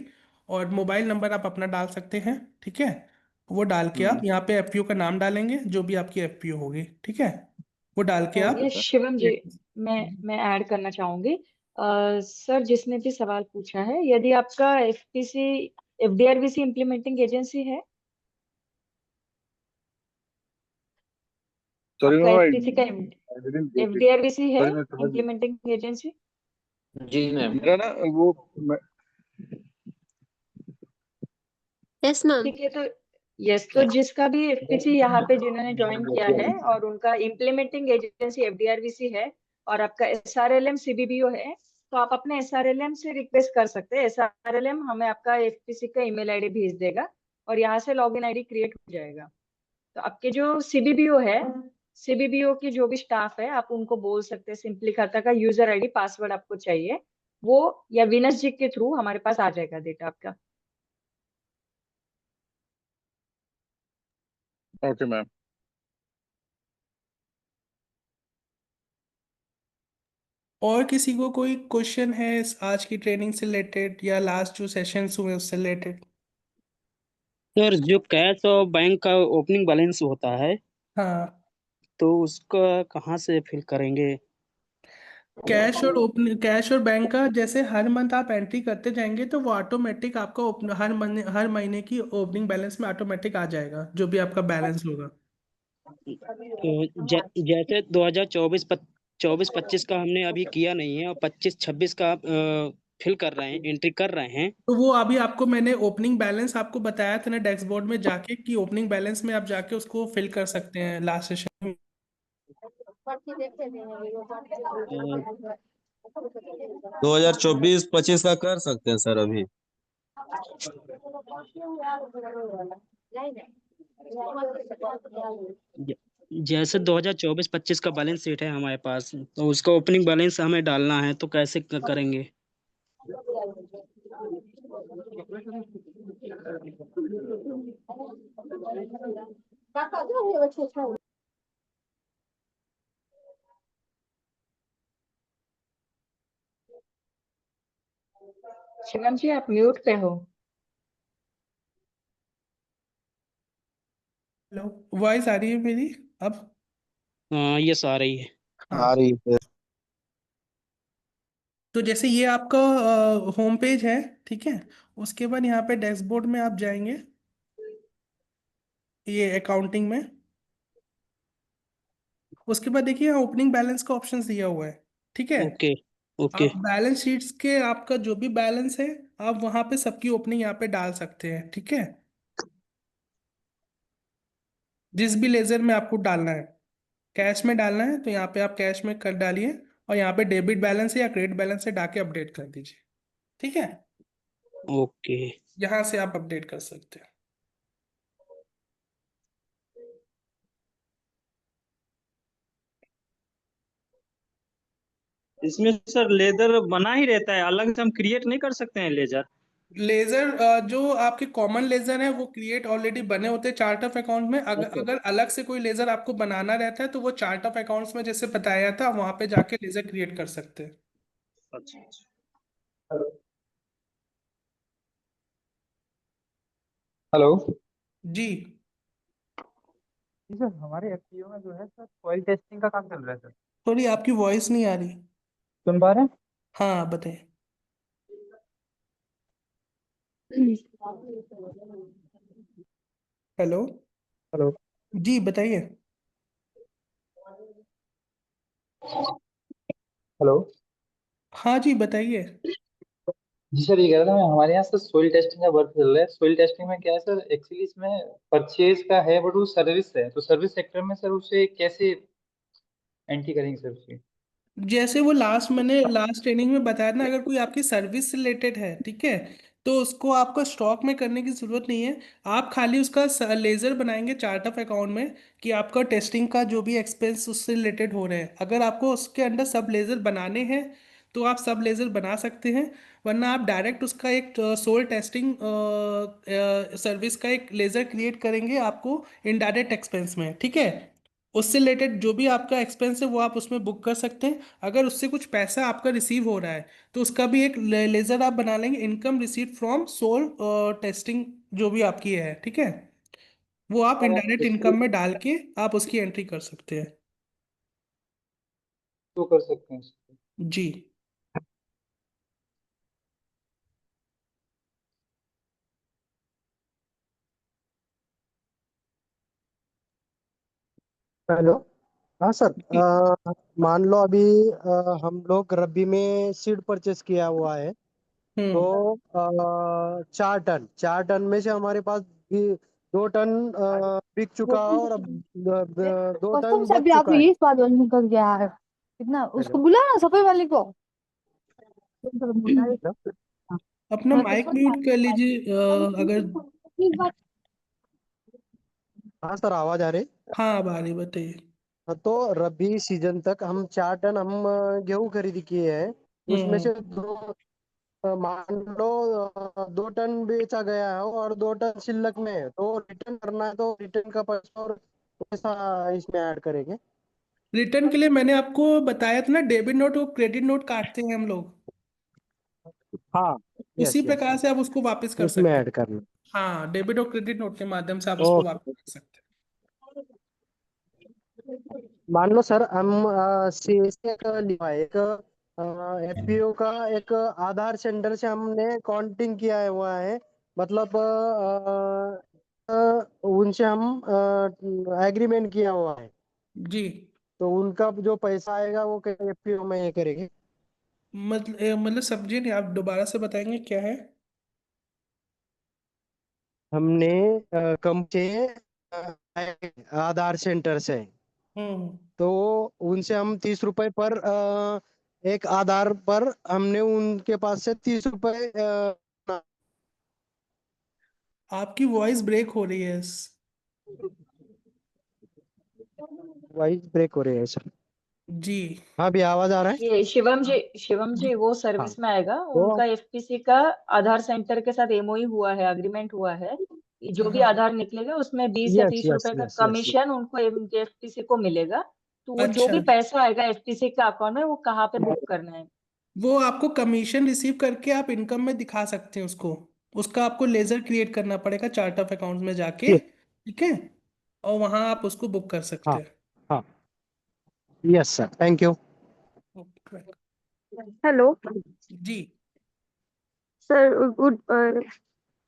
और मोबाइल नंबर आप अपना डाल सकते हैं। ठीक है, वो डाल के आप हम्म। यहाँ पे एफपीओ का नाम डालेंगे जो भी आपकी एफपीओ होगी। ठीक है, वो डाल के ठीक आप है ये सर। शिवम जी, मैं ऐड करना चाहूंगी। सर जिसने भी सवाल पूछा है, यदि आपका एफटीसी एफडीआरवीसी इम्प्लीमेंटिंग एजेंसी है, सॉरी आपका नो, आई एफटीसी का डिडंट गेट इट। एफडीआरवीसी है सॉरी, मैं समझ नहीं। Implementing agency? जी मैम। मेरा ना वो मैं, यस मैम। ठीक है, तो यस, तो जिसका भी एफपीसी यहाँ पे जिन्होंने ज्वाइन किया है और उनका इम्प्लीमेंटिंग एजेंसी एफडीआरवीसी है और आपका एसआरएलएम सीबीबीओ है, तो आप अपने एसआरएलएम से रिक्वेस्ट कर सकते हैं। एसआरएलएम हमें आपका एफपीसी का ईमेल आईडी भेज देगा और यहाँ से लॉगिन आईडी क्रिएट हो जाएगा। तो आपके जो सीबीबीओ है, सीबीबीओ की जो भी स्टाफ है, आप उनको बोल सकते हैं सिंपली खाता का यूजर आईडी पासवर्ड आपको चाहिए, वो या विनस जी के थ्रू हमारे पास आ जाएगा डेटा आपका। Okay ma'am. और किसी को कोई क्वेश्चन है इस आज की ट्रेनिंग से रिलेटेड या लास्ट जो सेशंस हुए उससे रिलेटेड? सर, जो कैश और बैंक का ओपनिंग बैलेंस होता है, हाँ, तो उसका कहाँ से फिल करेंगे? कैश और बैंक का जैसे हर मंथ आप एंट्री करते जाएंगे तो वो ऑटोमेटिक आपका हर महीने की ओपनिंग बैलेंस में ऑटोमेटिक आ जाएगा जो भी आपका बैलेंस होगा। तो जैसे 2024-25 का हमने अभी किया नहीं है और 25-26 का फिल कर रहे हैं, एंट्री कर रहे हैं। तो वो अभी आपको मैंने ओपनिंग बैलेंस आपको बताया था ना डैशबोर्ड में जाके कि ओपनिंग बैलेंस में आप जाके उसको फिल कर सकते हैं लास्ट सेशन में। 2024-25 का कर सकते हैं सर अभी। ज- जैसे 2024-25 का बैलेंस शीट है हमारे पास, तो उसका ओपनिंग बैलेंस हमें डालना है, तो कैसे करेंगे? शिवम जी, आप म्यूट पे हो। हेलो, वॉइस आ रही है मेरी अब? हाँ, ये आ रही है। हाँ, आ रही है। तो जैसे ये आपका होम पेज है, ठीक है। उसके बाद यहाँ पे डैशबोर्ड में आप जाएंगे, ये अकाउंटिंग में। उसके बाद देखिए यहाँ ओपनिंग बैलेंस का ऑप्शन दिया हुआ है, ठीक है। ओके। ओके। आप बैलेंस शीट्स के आपका जो भी बैलेंस है आप वहां पे सबकी ओपनिंग यहाँ पे डाल सकते हैं, ठीक है। जिस भी लेजर में आपको डालना है, कैश में डालना है तो यहाँ पे आप कैश में कर डालिए, और यहाँ पे डेबिट बैलेंस है या क्रेडिट बैलेंस है डाके अपडेट कर दीजिए, ठीक है। ओके। यहाँ से आप अपडेट कर सकते हैं। इसमें सर लेजर बना ही रहता है, अलग से हम क्रिएट नहीं कर सकते हैं लेजर? लेजर जो आपके कॉमन लेजर है वो क्रिएट ऑलरेडी बने होते हैं चार्ट ऑफ अकाउंट में। अगर अच्छा अगर अलग से कोई लेजर आपको बनाना रहता है तो वो चार्ट ऑफ अकाउंट्स में जैसे बताया था वहां पे जाके लेजर क्रिएट कर सकते हैं। अच्छा अच्छा। हेलो। जी, जी सर, हमारे एफपीओ में जो है सर सॉइल टेस्टिंग का काम चल रहा है सर। थोड़ी आपकी वॉइस नहीं आ रही। सुन पा रहे हैं? हाँ, बताइए। हेलो। हेलो। जी, बताइए। हेलो। हाँ जी, बताइए। जी सर, ये कह रहा था मैं, हमारे यहाँ सर सॉइल टेस्टिंग का वर्क चल रहा है। सॉइल टेस्टिंग में क्या है सर, एक्चुअली इसमें परचेज का है बट वो सर्विस है, तो सर्विस सेक्टर में सर उसे कैसे एंट्री करेंगे सर उसकी? जैसे वो मैंने लास्ट ट्रेनिंग में बताया ना, अगर कोई आपकी सर्विस से रिलेटेड है, ठीक है, तो उसको आपको स्टॉक में करने की जरूरत नहीं है। आप खाली उसका लेजर बनाएंगे चार्ट ऑफ अकाउंट में कि आपका टेस्टिंग का जो भी एक्सपेंस उससे रिलेटेड हो रहे हैं। अगर आपको उसके अंदर सब लेजर बनाने हैं तो आप सब लेजर बना सकते हैं, वरना आप डायरेक्ट उसका एक सोल टेस्टिंग सर्विस का एक लेजर क्रिएट करेंगे आपको इनडायरेक्ट एक्सपेंस में, ठीक है। उससे रिलेटेड जो भी आपका एक्सपेंस है वो आप उसमें बुक कर सकते हैं। अगर उससे कुछ पैसा आपका रिसीव हो रहा है तो उसका भी एक लेजर आप बना लेंगे, income receive from soil testing जो भी आपकी है, ठीक है। वो आप सर आप इनडायरेक्ट उसको इनकम में डाल के आप उसकी एंट्री कर सकते हैं। तो कर सकते हैं उसको। जी। हेलो। हाँ सर, जी। मान लो अभी हम लोग रबी में सीड परचेस किया हुआ है, हम्म। तो 4 टन में से हमारे पास भी 2 टन बिक चुका है और अब 2 कसम टन से बच अभी चुका आपको है। ये बात बोलने निकल गया है। कितना उसको हेलो बुला ना सफाई वाले को। हेलो। अपना माइक म्यूट कर लीजिए अगर। हाँ सर, आवाज आ रही। हाँ अब आ रही, बताइए। हाँ, तो रबी सीजन तक हम 4 टन हम गेहूं खरीद किए हैं। उसमें हम्म। से मान लो 2 टन बेचा गया है और 2 टन शिल्लक में है, तो रिटर्न करना है तो रिटर्न का पैसा और पैसा इसमें ऐड करेंगे। रिटर्न के लिए मैंने आपको बताया था ना, डेबिट नोट और क्रेडिट नोट काटते हैं हम लोग। हाँ, उसी यस यस प्रकार यस, से आप उसको वापस कर उसमें सकते ऐड हैं। करना। हाँ, डेबिट और क्रेडिट नोट के माध्यम से आप उसको वापस ओके। कर सकते मान लो सर हम सीएसए का लिया है, एक एफपीओ का एक आधार सेंटर से हमने काउंटिंग किया हुआ है। मतलब उनसे हम एग्रीमेंट किया हुआ है, हैं। जी। तो उनका जो पैसा आएगा वो एफपीओ में ये करेंगे। मतलब समझिए नहीं, आप दोबारा से बताएंगे क्या है। हमने कम से आधार सेंटर से, हम्म। तो उनसे हम 30 रुपए पर एक आधार पर हमने उनके पास से 30 रुपए आपकी वॉइस ब्रेक हो रही है। वॉइस ब्रेक हो रही है सर। जी। हाँ भी आवाज आ रहा है। ये शिवम जी वो हाँ, सर्विस में आएगा। तो उनका एफपीसी का आधार सेंटर के साथ एमओयू हुआ है, एग्रीमेंट हुआ है। ये जो भी हाँ। आधार निकलेगा उसमें 20 या यस 30 यस रुपए का यस यस। कमीशन उनको एफपीसी को मिलेगा। तो वो जो अच्छा, भी पैसा आएगा एफपीसी के अकाउंट में वो कहाँ पे बुक करना है? वो आपको कमीशन रिसीव करके आप इनकम में दिखा सकते हैं उसको। उसका आपको लेजर क्रिएट करना पड़ेगा चार्ट ऑफ अकाउंट में जाके। ठीक है। और वहां आप उसको बुक कर सकते हाँ हैं। हाँ, yes sir, thank you. Okay. Hello ji. Sir, good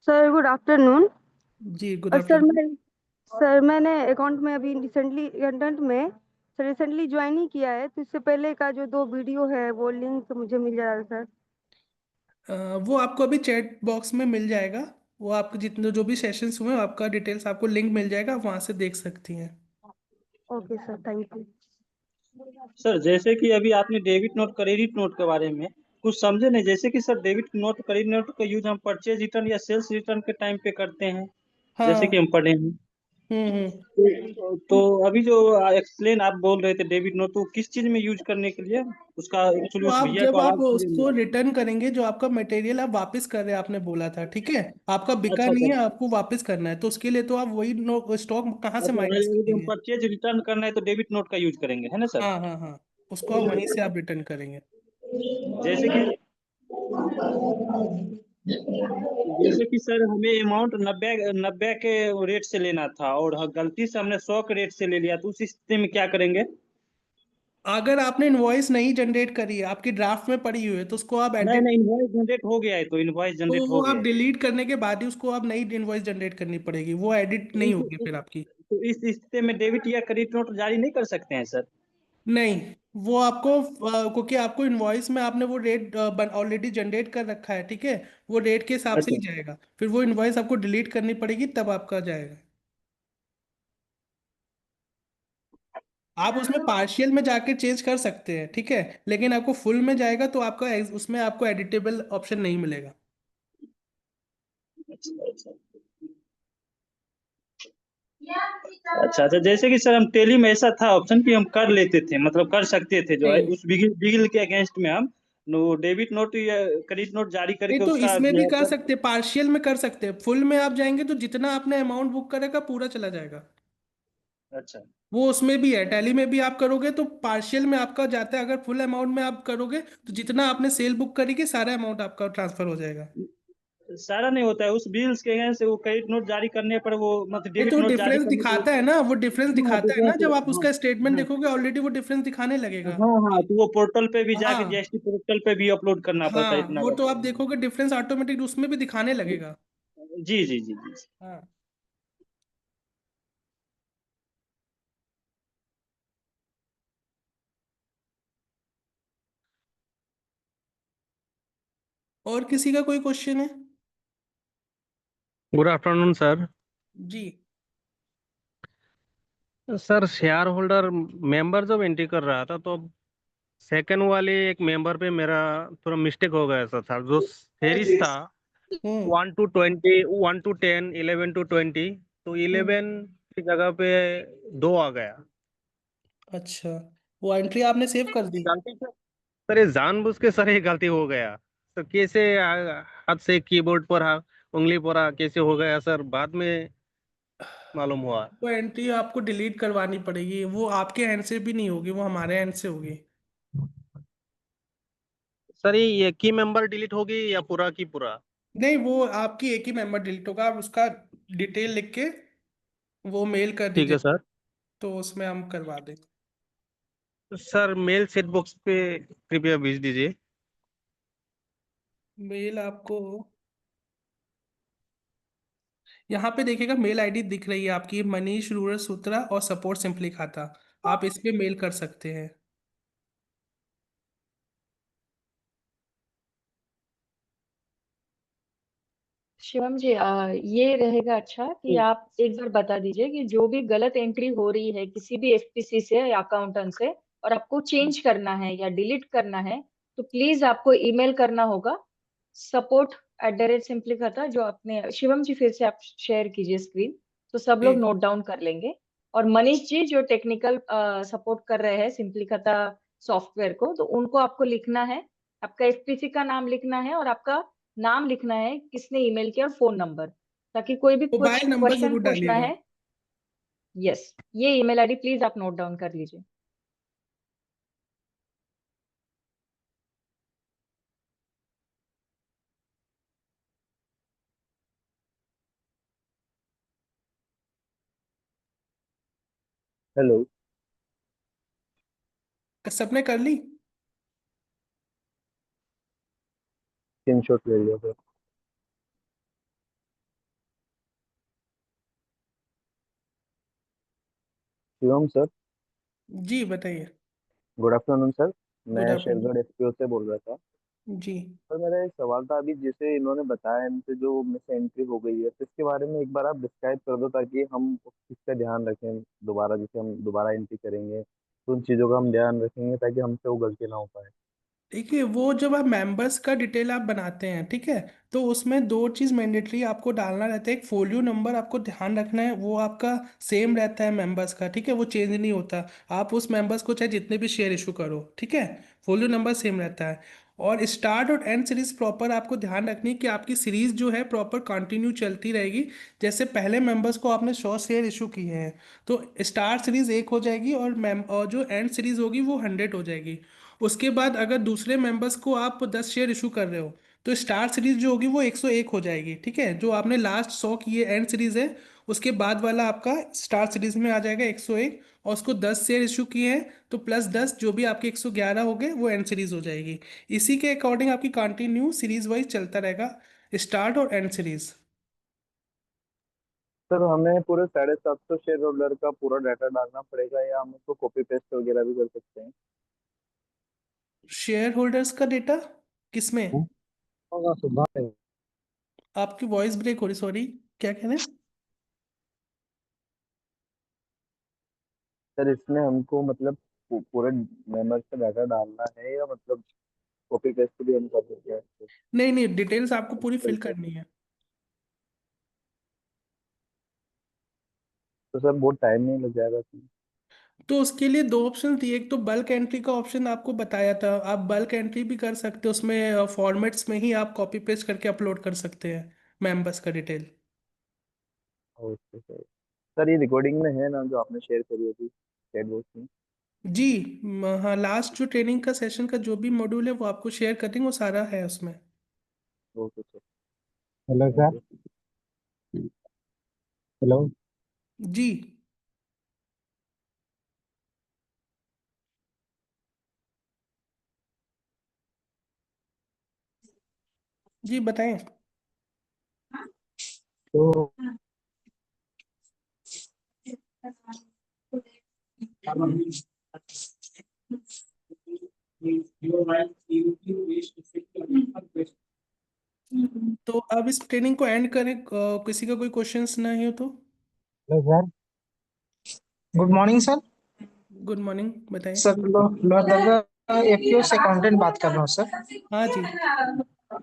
sir, good afternoon. जी गुड सर आफ्टरनून। मैंने अकाउंट में अभी रिसेंटली ज्वाइन ही किया है, तो इससे पहले का जो 2 वीडियो है वो लिंक मुझे मिल जाएगा सर? वो आपको अभी चैट बॉक्स में मिल जाएगा। वो आपके जितने जो भी सेशंस हुए हैं, आपका डिटेल्स आपको लिंक मिल जाएगा, आप वहां से देख सकती हैं। Okay sir, thank you. Sir जैसे कि अभी आपने डेबिट नोट क्रेडिट नोट के बारे में कुछ समझे नहीं। जैसे कि sir debit note credit note का यूज हम परचेज रिटर्न या सेल्स रिटर्न के टाइम पे करते हैं, जैसे कि हाँ। हम पढ़े हैं। हम्म। तो अभी जो एक्सप्लेन आप बोल रहे थे डेबिट नोट, तो किस चीज में यूज करने के लिए उसका एक्चुअली तो उस आप भैया जब को आप आवाज क्लियर नहीं उसको आ रही। रिटर्न करेंगे, जो आपका मटेरियल आप वापस कर रहे हैं, आपने बोला था, ठीक है। आपका बिका अच्छा नहीं अच्छा है, आपको वापस करना है, तो उसके लिए तो आप वही स्टॉक कहाँ से अच्छा, माइनस अगर हम करेंगे। परचेज रिटर्न करना है तो डेबिट नोट का यूज करेंगे, है ना सर? हाँ हाँ हाँ, उसको आप वहीं से आप रिटर्न करेंगे। जैसे कि जैसे कि सर हमें अमाउंट 90 के रेट से लेना था और गलती से हमने 100 के रेट से ले लिया, तो उस स्थिति में क्या करेंगे? अगर आपने इनवॉइस नहीं जनरेट करी है, आपकी ड्राफ्ट में पड़ी हुई है, तो उसको आप नहीं एडिट। नहीं, इनवॉइस जनरेट हो गया है, तो इनवॉइस तो जनरेट वो हो आप गया है। डिलीट करने के बाद ही उसको आप नई इनवॉइस जनरेट करनी पड़ेगी, वो एडिट नहीं होगी फिर आपकी। तो इस स्थिति में डेबिट या क्रेडिट नोट जारी नहीं कर सकते हैं सर? नहीं, वो आपको क्योंकि आपको इनवॉइस में आपने वो रेट ऑलरेडी जनरेट कर रखा है, ठीक है। वो रेट के हिसाब से अच्छा ही जाएगा, फिर वो इनवॉइस आपको डिलीट करनी पड़ेगी, तब आपका जाएगा। आप उसमें पार्शियल में जाके चेंज कर सकते हैं, ठीक है, लेकिन आपको फुल में जाएगा तो आपका उसमें आपको एडिटेबल ऑप्शन नहीं मिलेगा। अच्छा अच्छा अच्छा अच्छा। जैसे कि सर हम टेली में ऐसा था ऑप्शन कि हम कर लेते थे, मतलब कर सकते थे जो है नहीं उस बिगिल बिगिल के अगेंस्ट में हम नो डेबिट नोट या क्रेडिट नोट जारी नहीं, करके तो उसका इसमें जो भी है कर कर। सकते हैं, पार्शियल में कर सकते हैं। फुल में आप जाएंगे तो जितना आपने अमाउंट बुक करेगा पूरा चला जाएगा। अच्छा वो उसमें भी है, टैली में भी आप करोगे तो पार्शियल में आपका जाता है, अगर फुल अमाउंट में आप करोगे तो जितना आपने सेल बुक करी की सारा अमाउंट आपका ट्रांसफर हो जाएगा। सारा नहीं होता है, उस बिल्स के अगेंस्ट वो क्रेडिट नोट जारी करने पर वो मतलब नहीं, डेबिट तो नोट जारी डिफरेंस करने पर। दिखाता है ना, वो डिफरेंस हाँ दिखाता है ना, डिफरेंस। जब आप हाँ उसका स्टेटमेंट हाँ देखोगे ऑलरेडी वो डिफरेंस दिखाने लगेगा। हाँ हाँ, तो वो पोर्टल पे भी जाके हाँ जीएसटी पोर्टल पे भी अपलोड करना पड़ता है हाँ, इतना वो तो बार। आप देखोगे डिफरेंस ऑटोमेटिक उसमें भी दिखाने लगेगा। जी जी जी जी। हाँ। और किसी का कोई क्वेश्चन है? Good afternoon sir. जी। सर शेयर होल्डर मेंबर जब एंट्री कर रहा था तो सेकंड वाले एक मेंबर पे मेरा थोड़ा मिस्टेक हो गया था सर। जो फेरिस था 1 to 20, 1 to 10, 11 to 20, तो 11 की जगह पे 2 आ गया। अच्छा, वो एंट्री आपने सेव कर दी? गलती से सर, ये जानबूझ के सर ये गलती हो गया। तो कैसे हाथ से कीबोर्ड पर उंगली पर कैसे हो गया सर, बाद में मालूम हुआ। वो एंट्री आपको डिलीट करवानी पड़ेगी, वो आपके एंड से भी नहीं होगी, वो हमारे एंड से होगी। सर ये की मेंबर डिलीट होगी या पूरा की पूरा? नहीं, वो आपकी एक ही मेंबर डिलीट होगा, आप उसका डिटेल लिख के वो मेल कर ठीक दीजिए, है सर। तो उसमें हम करवा देंगे। सर मेल सेट बॉक्स पे कृपया भेज दीजिए। मेल आपको यहाँ पे देखिएगा, मेल आईडी दिख रही है आपकी, मनीष रूरल सूत्रा और सपोर्ट सिंपली खाता, आप इस पे मेल कर सकते हैं। शिवम जी, ये रहेगा अच्छा कि आप एक बार बता दीजिए कि जो भी गलत एंट्री हो रही है किसी भी एफपीसी से या अकाउंटेंट से, और आपको चेंज करना है या डिलीट करना है, तो प्लीज आपको ईमेल करना होगा support@simply खाता, जो आपने शिवम जी फिर से आप शेयर कीजिए स्क्रीन, तो सब लोग नोट डाउन कर लेंगे। और मनीष जी जो टेक्निकल सपोर्ट कर रहे हैं सिंपली खाता सॉफ्टवेयर को, तो उनको आपको लिखना है, आपका एफपीसी का नाम लिखना है और आपका नाम लिखना है, किसने ईमेल किया और फोन नंबर, ताकि कोई भी कुछ मोबाइल नंबर क्वेश्चन जरूर पूछना डालिएगा। है। यस, ये ईमेल आईडी प्लीज आप नोट डाउन कर लीजिए। हेलो। सबने कर ली? स्क्रीनशॉट ले लिया सर। शिवम सर। जी बताइए। Good afternoon sir. गुड मैं आफ्टरनून। शेरगढ़ एफपीओ से बोल रहा था। जी। सर मेरा एक सवाल था, अभी जैसे इन्होंने बताया इनसे जो मिस एंट्री हो गई है, तो इसके बारे में एक बार आप डिस्क्राइब कर दो ताकि हम उस चीज़ का ध्यान रखें दोबारा, जैसे हम दोबारा एंट्री करेंगे तो उन चीज़ों का हम ध्यान रखेंगे ताकि हमसे वो गलती ना हो पाए। देखिए, वो जब आप मेंबर्स का डिटेल आप बनाते हैं, ठीक है, तो उसमें दो चीज़ मैंडेटरी आपको डालना रहता है। एक फोलियो नंबर आपको ध्यान रखना है, वो आपका सेम रहता है मेंबर्स का, ठीक है, वो चेंज नहीं होता। आप उस मेंबर्स को चाहे जितने भी शेयर इशू करो, ठीक है, फोलियो नंबर सेम रहता है। और स्टार्ट और एंड सीरीज प्रॉपर आपको ध्यान रखनी है कि आपकी सीरीज जो है प्रॉपर कंटिन्यू चलती रहेगी। जैसे पहले मेंबर्स को आपने 100 शेयर इशू किए हैं, तो स्टार्ट सीरीज 1 हो जाएगी और जो एंड सीरीज होगी वो 100 हो जाएगी। उसके बाद अगर दूसरे मेंबर्स को आप 10 शेयर इशू कर रहे हो, तो स्टार सीरीज जो होगी वो 101 हो जाएगी, ठीक है। जो आपने लास्ट 100 की ये एंड सीरीज है, उसके बाद वाला आपका स्टार सीरीज में आ जाएगा 101, और उसको 10 शेयर इशू किए हैं तो +10 जो भी आपके 111 हो गए वो एंड सीरीज हो जाएगी। इसी के अकॉर्डिंग आपकी कंटिन्यू सीरीज वाइज चलता रहेगा, स्टार्ट और एंड सीरीज। सर हमें पूरे 750 शेयर होल्डर का पूरा डाटा डालना पड़ेगा या हम उसको कॉपी पेस्ट वगैरह भी कर सकते हैं? शेयर होल्डर्स का डेटा किसमें? होगा सुबह। आपकी वॉइस ब्रेक हो रही, सॉरी, क्या कह रहे हैं? सर इसमें हमको मतलब पूरे मेंबर्स का डाटा डालना है या मतलब कॉपी पेस्ट भी हम कर सकते हैं? नहीं नहीं, डिटेल्स आपको पूरी फिल करनी है। तो सर बहुत टाइम नहीं लग जाएगा इसमें? तो उसके लिए दो ऑप्शन थी, एक तो बल्क एंट्री का ऑप्शन आपको बताया था, आप बल्क एंट्री भी कर सकते हो, उसमें फॉर्मेट्स में ही आप कॉपी पेस्ट करके अपलोड कर सकते हैं मेंबर्स का डिटेल। Okay sir. सर ये रिकॉर्डिंग में है ना जो आपने शेयर करी थी चैट बॉक्स में? जी। हाँ, लास्ट जो ट्रेनिंग का सेशन का जो भी मॉड्यूल है वो आपको शेयर कर देंगे, वो सारा है उसमें। Okay sir. Hello sir. Hello. जी। जी बताएं। तो तो अब इस ट्रेनिंग को एंड करें, किसी का कोई क्वेश्चंस नहीं हो तो। Hello sir, good morning sir. Good morning, बताइए। सर लोहरदगा एफपीओ से अकाउंटेंट बात कर रहा हूँ सर। हाँ जी।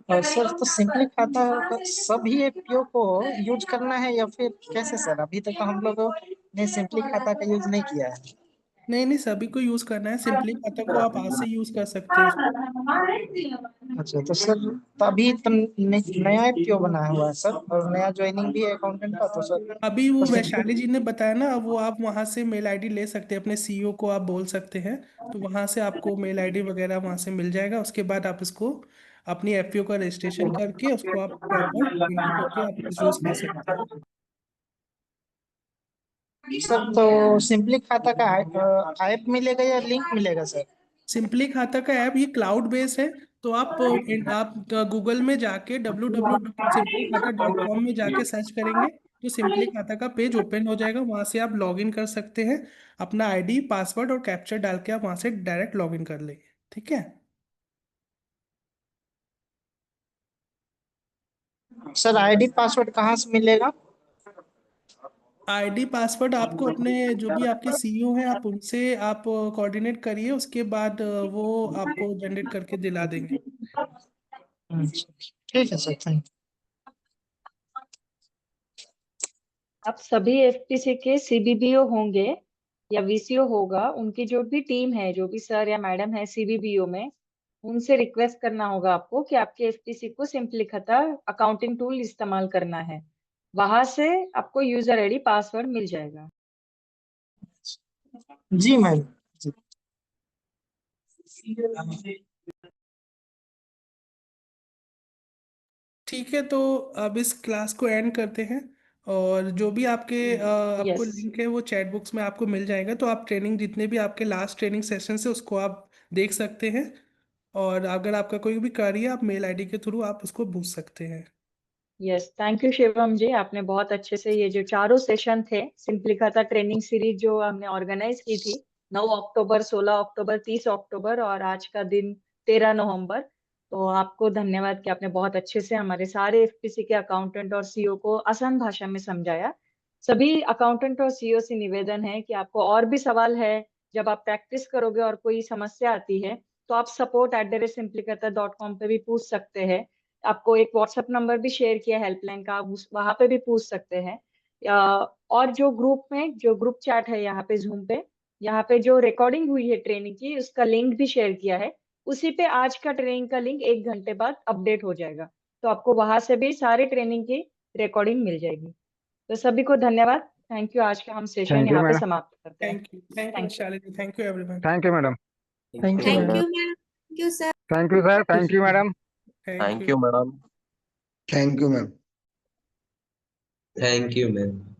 और सर तो सिंपली खाता सभी एफपीओ को यूज करना है या फिर कैसे सर? अभी तक तो हम लोगों ने सिंपली खाता का यूज नहीं किया है। नहीं नहीं, सभी को यूज करना है। सिंपली खाता को आप आज से यूज कर सकते हो। अच्छा तो सर तभी तो नया एफपीओ बना हुआ है सर, और नया ज्वाइनिंग भी है अकाउंटेंट का, तो सर अभी वो तो वैशाली सिंपली जी ने बताया ना, वो आप वहां से मेल आईडी ले सकते हैं, अपने सीईओ को आप बोल सकते हैं। तो वहां से आपको मेल आईडी वगैरह वहां से मिल जाएगा। उसके बाद आप इसको अपनी एफपीओ का रजिस्ट्रेशन करके उसको आप प्रॉपर पेमेंट करके आप यूज कर सकते हैं। सर तो सिंपली खाता का ऐप मिलेगा या लिंक मिलेगा सर? सिंपली खाता का ऐप ये क्लाउड बेस्ड है। तो आप गूगल में जाके www.simplykhata.com में जाके सर्च करेंगे तो सिंपली खाता का पेज ओपन हो जाएगा। वहां से आप लॉग इन कर सकते हैं। अपना आईडी, पासवर्ड और कैप्चर डाल के आप वहां से डायरेक्ट लॉग इन कर लेंगे। ठीक है। सर आईडी पासवर्ड कहाँ से मिलेगा? आईडी पासवर्ड आपको अपने जो भी आपके सीईओ हैं आप उनसे आप कोऑर्डिनेट करिए। उसके बाद वो आपको जनरेट करके दिला देंगे। ठीक है सर, थैंक अब सभी एफपीसी के सीबीबीओ होंगे या वीसीओ होगा, उनकी जो भी टीम है, जो भी सर या मैडम है सीबीबीओ में, उनसे रिक्वेस्ट करना होगा आपको कि आपके एफपीसी को सिंपली खाता अकाउंटिंग टूल इस्तेमाल करना है। वहां से आपको यूजर आईडी पासवर्ड मिल जाएगा। जी मैम। ठीक है, तो अब इस क्लास को एंड करते हैं। और जो भी आपको यस, लिंक है वो चैट बुक्स में आपको मिल जाएगा। तो आप ट्रेनिंग, जितने भी आपके लास्ट ट्रेनिंग सेशन है उसको आप देख सकते हैं। और अगर आपका कोई भी क्वेरी है आप मेल आईडी के थ्रू आप उसको पूछ सकते हैं। यस, थैंक यू शिवम जी। आपने बहुत अच्छे से ये जो चारों सेशन थे सिंपली खाता ट्रेनिंग सीरीज जो हमने ऑर्गेनाइज की थी 9 अक्टूबर, 16 अक्टूबर, 30 अक्टूबर और आज का दिन 13 नवंबर, तो आपको धन्यवाद कि आपने बहुत अच्छे से हमारे सारे एफपीसी के अकाउंटेंट और सीईओ को आसान भाषा में समझाया। सभी अकाउंटेंट और सीईओ से निवेदन है कि आपको और भी सवाल है, जब आप प्रैक्टिस करोगे और कोई समस्या आती है तो आप support@simplykhata.com पे भी पूछ सकते हैं। आपको एक व्हाट्सएप नंबर भी शेयर किया हेल्पलाइन का, आप वहां पे भी पूछ सकते हैं। और जो ग्रुप में जो ग्रुप चैट है यहाँ पे जूम पे, यहाँ पे जो रिकॉर्डिंग हुई है ट्रेनिंग की उसका लिंक भी शेयर किया है। उसी पे आज का ट्रेनिंग का लिंक 1 घंटे बाद अपडेट हो जाएगा, तो आपको वहां से भी सारे ट्रेनिंग की रिकॉर्डिंग मिल जाएगी। तो सभी को धन्यवाद, थैंक यू। आज का हम सेशन थैंक यू यहाँ पे मैडम। समाप्त करते हैं। Thank you thank you. Shalini, thank you everyone. Thank you madam. Thank you Thank madam. you, ma'am. Thank you, sir. Thank you sir. Thank you madam. Thank thank you. You madam. Thank you ma'am. Thank you ma'am.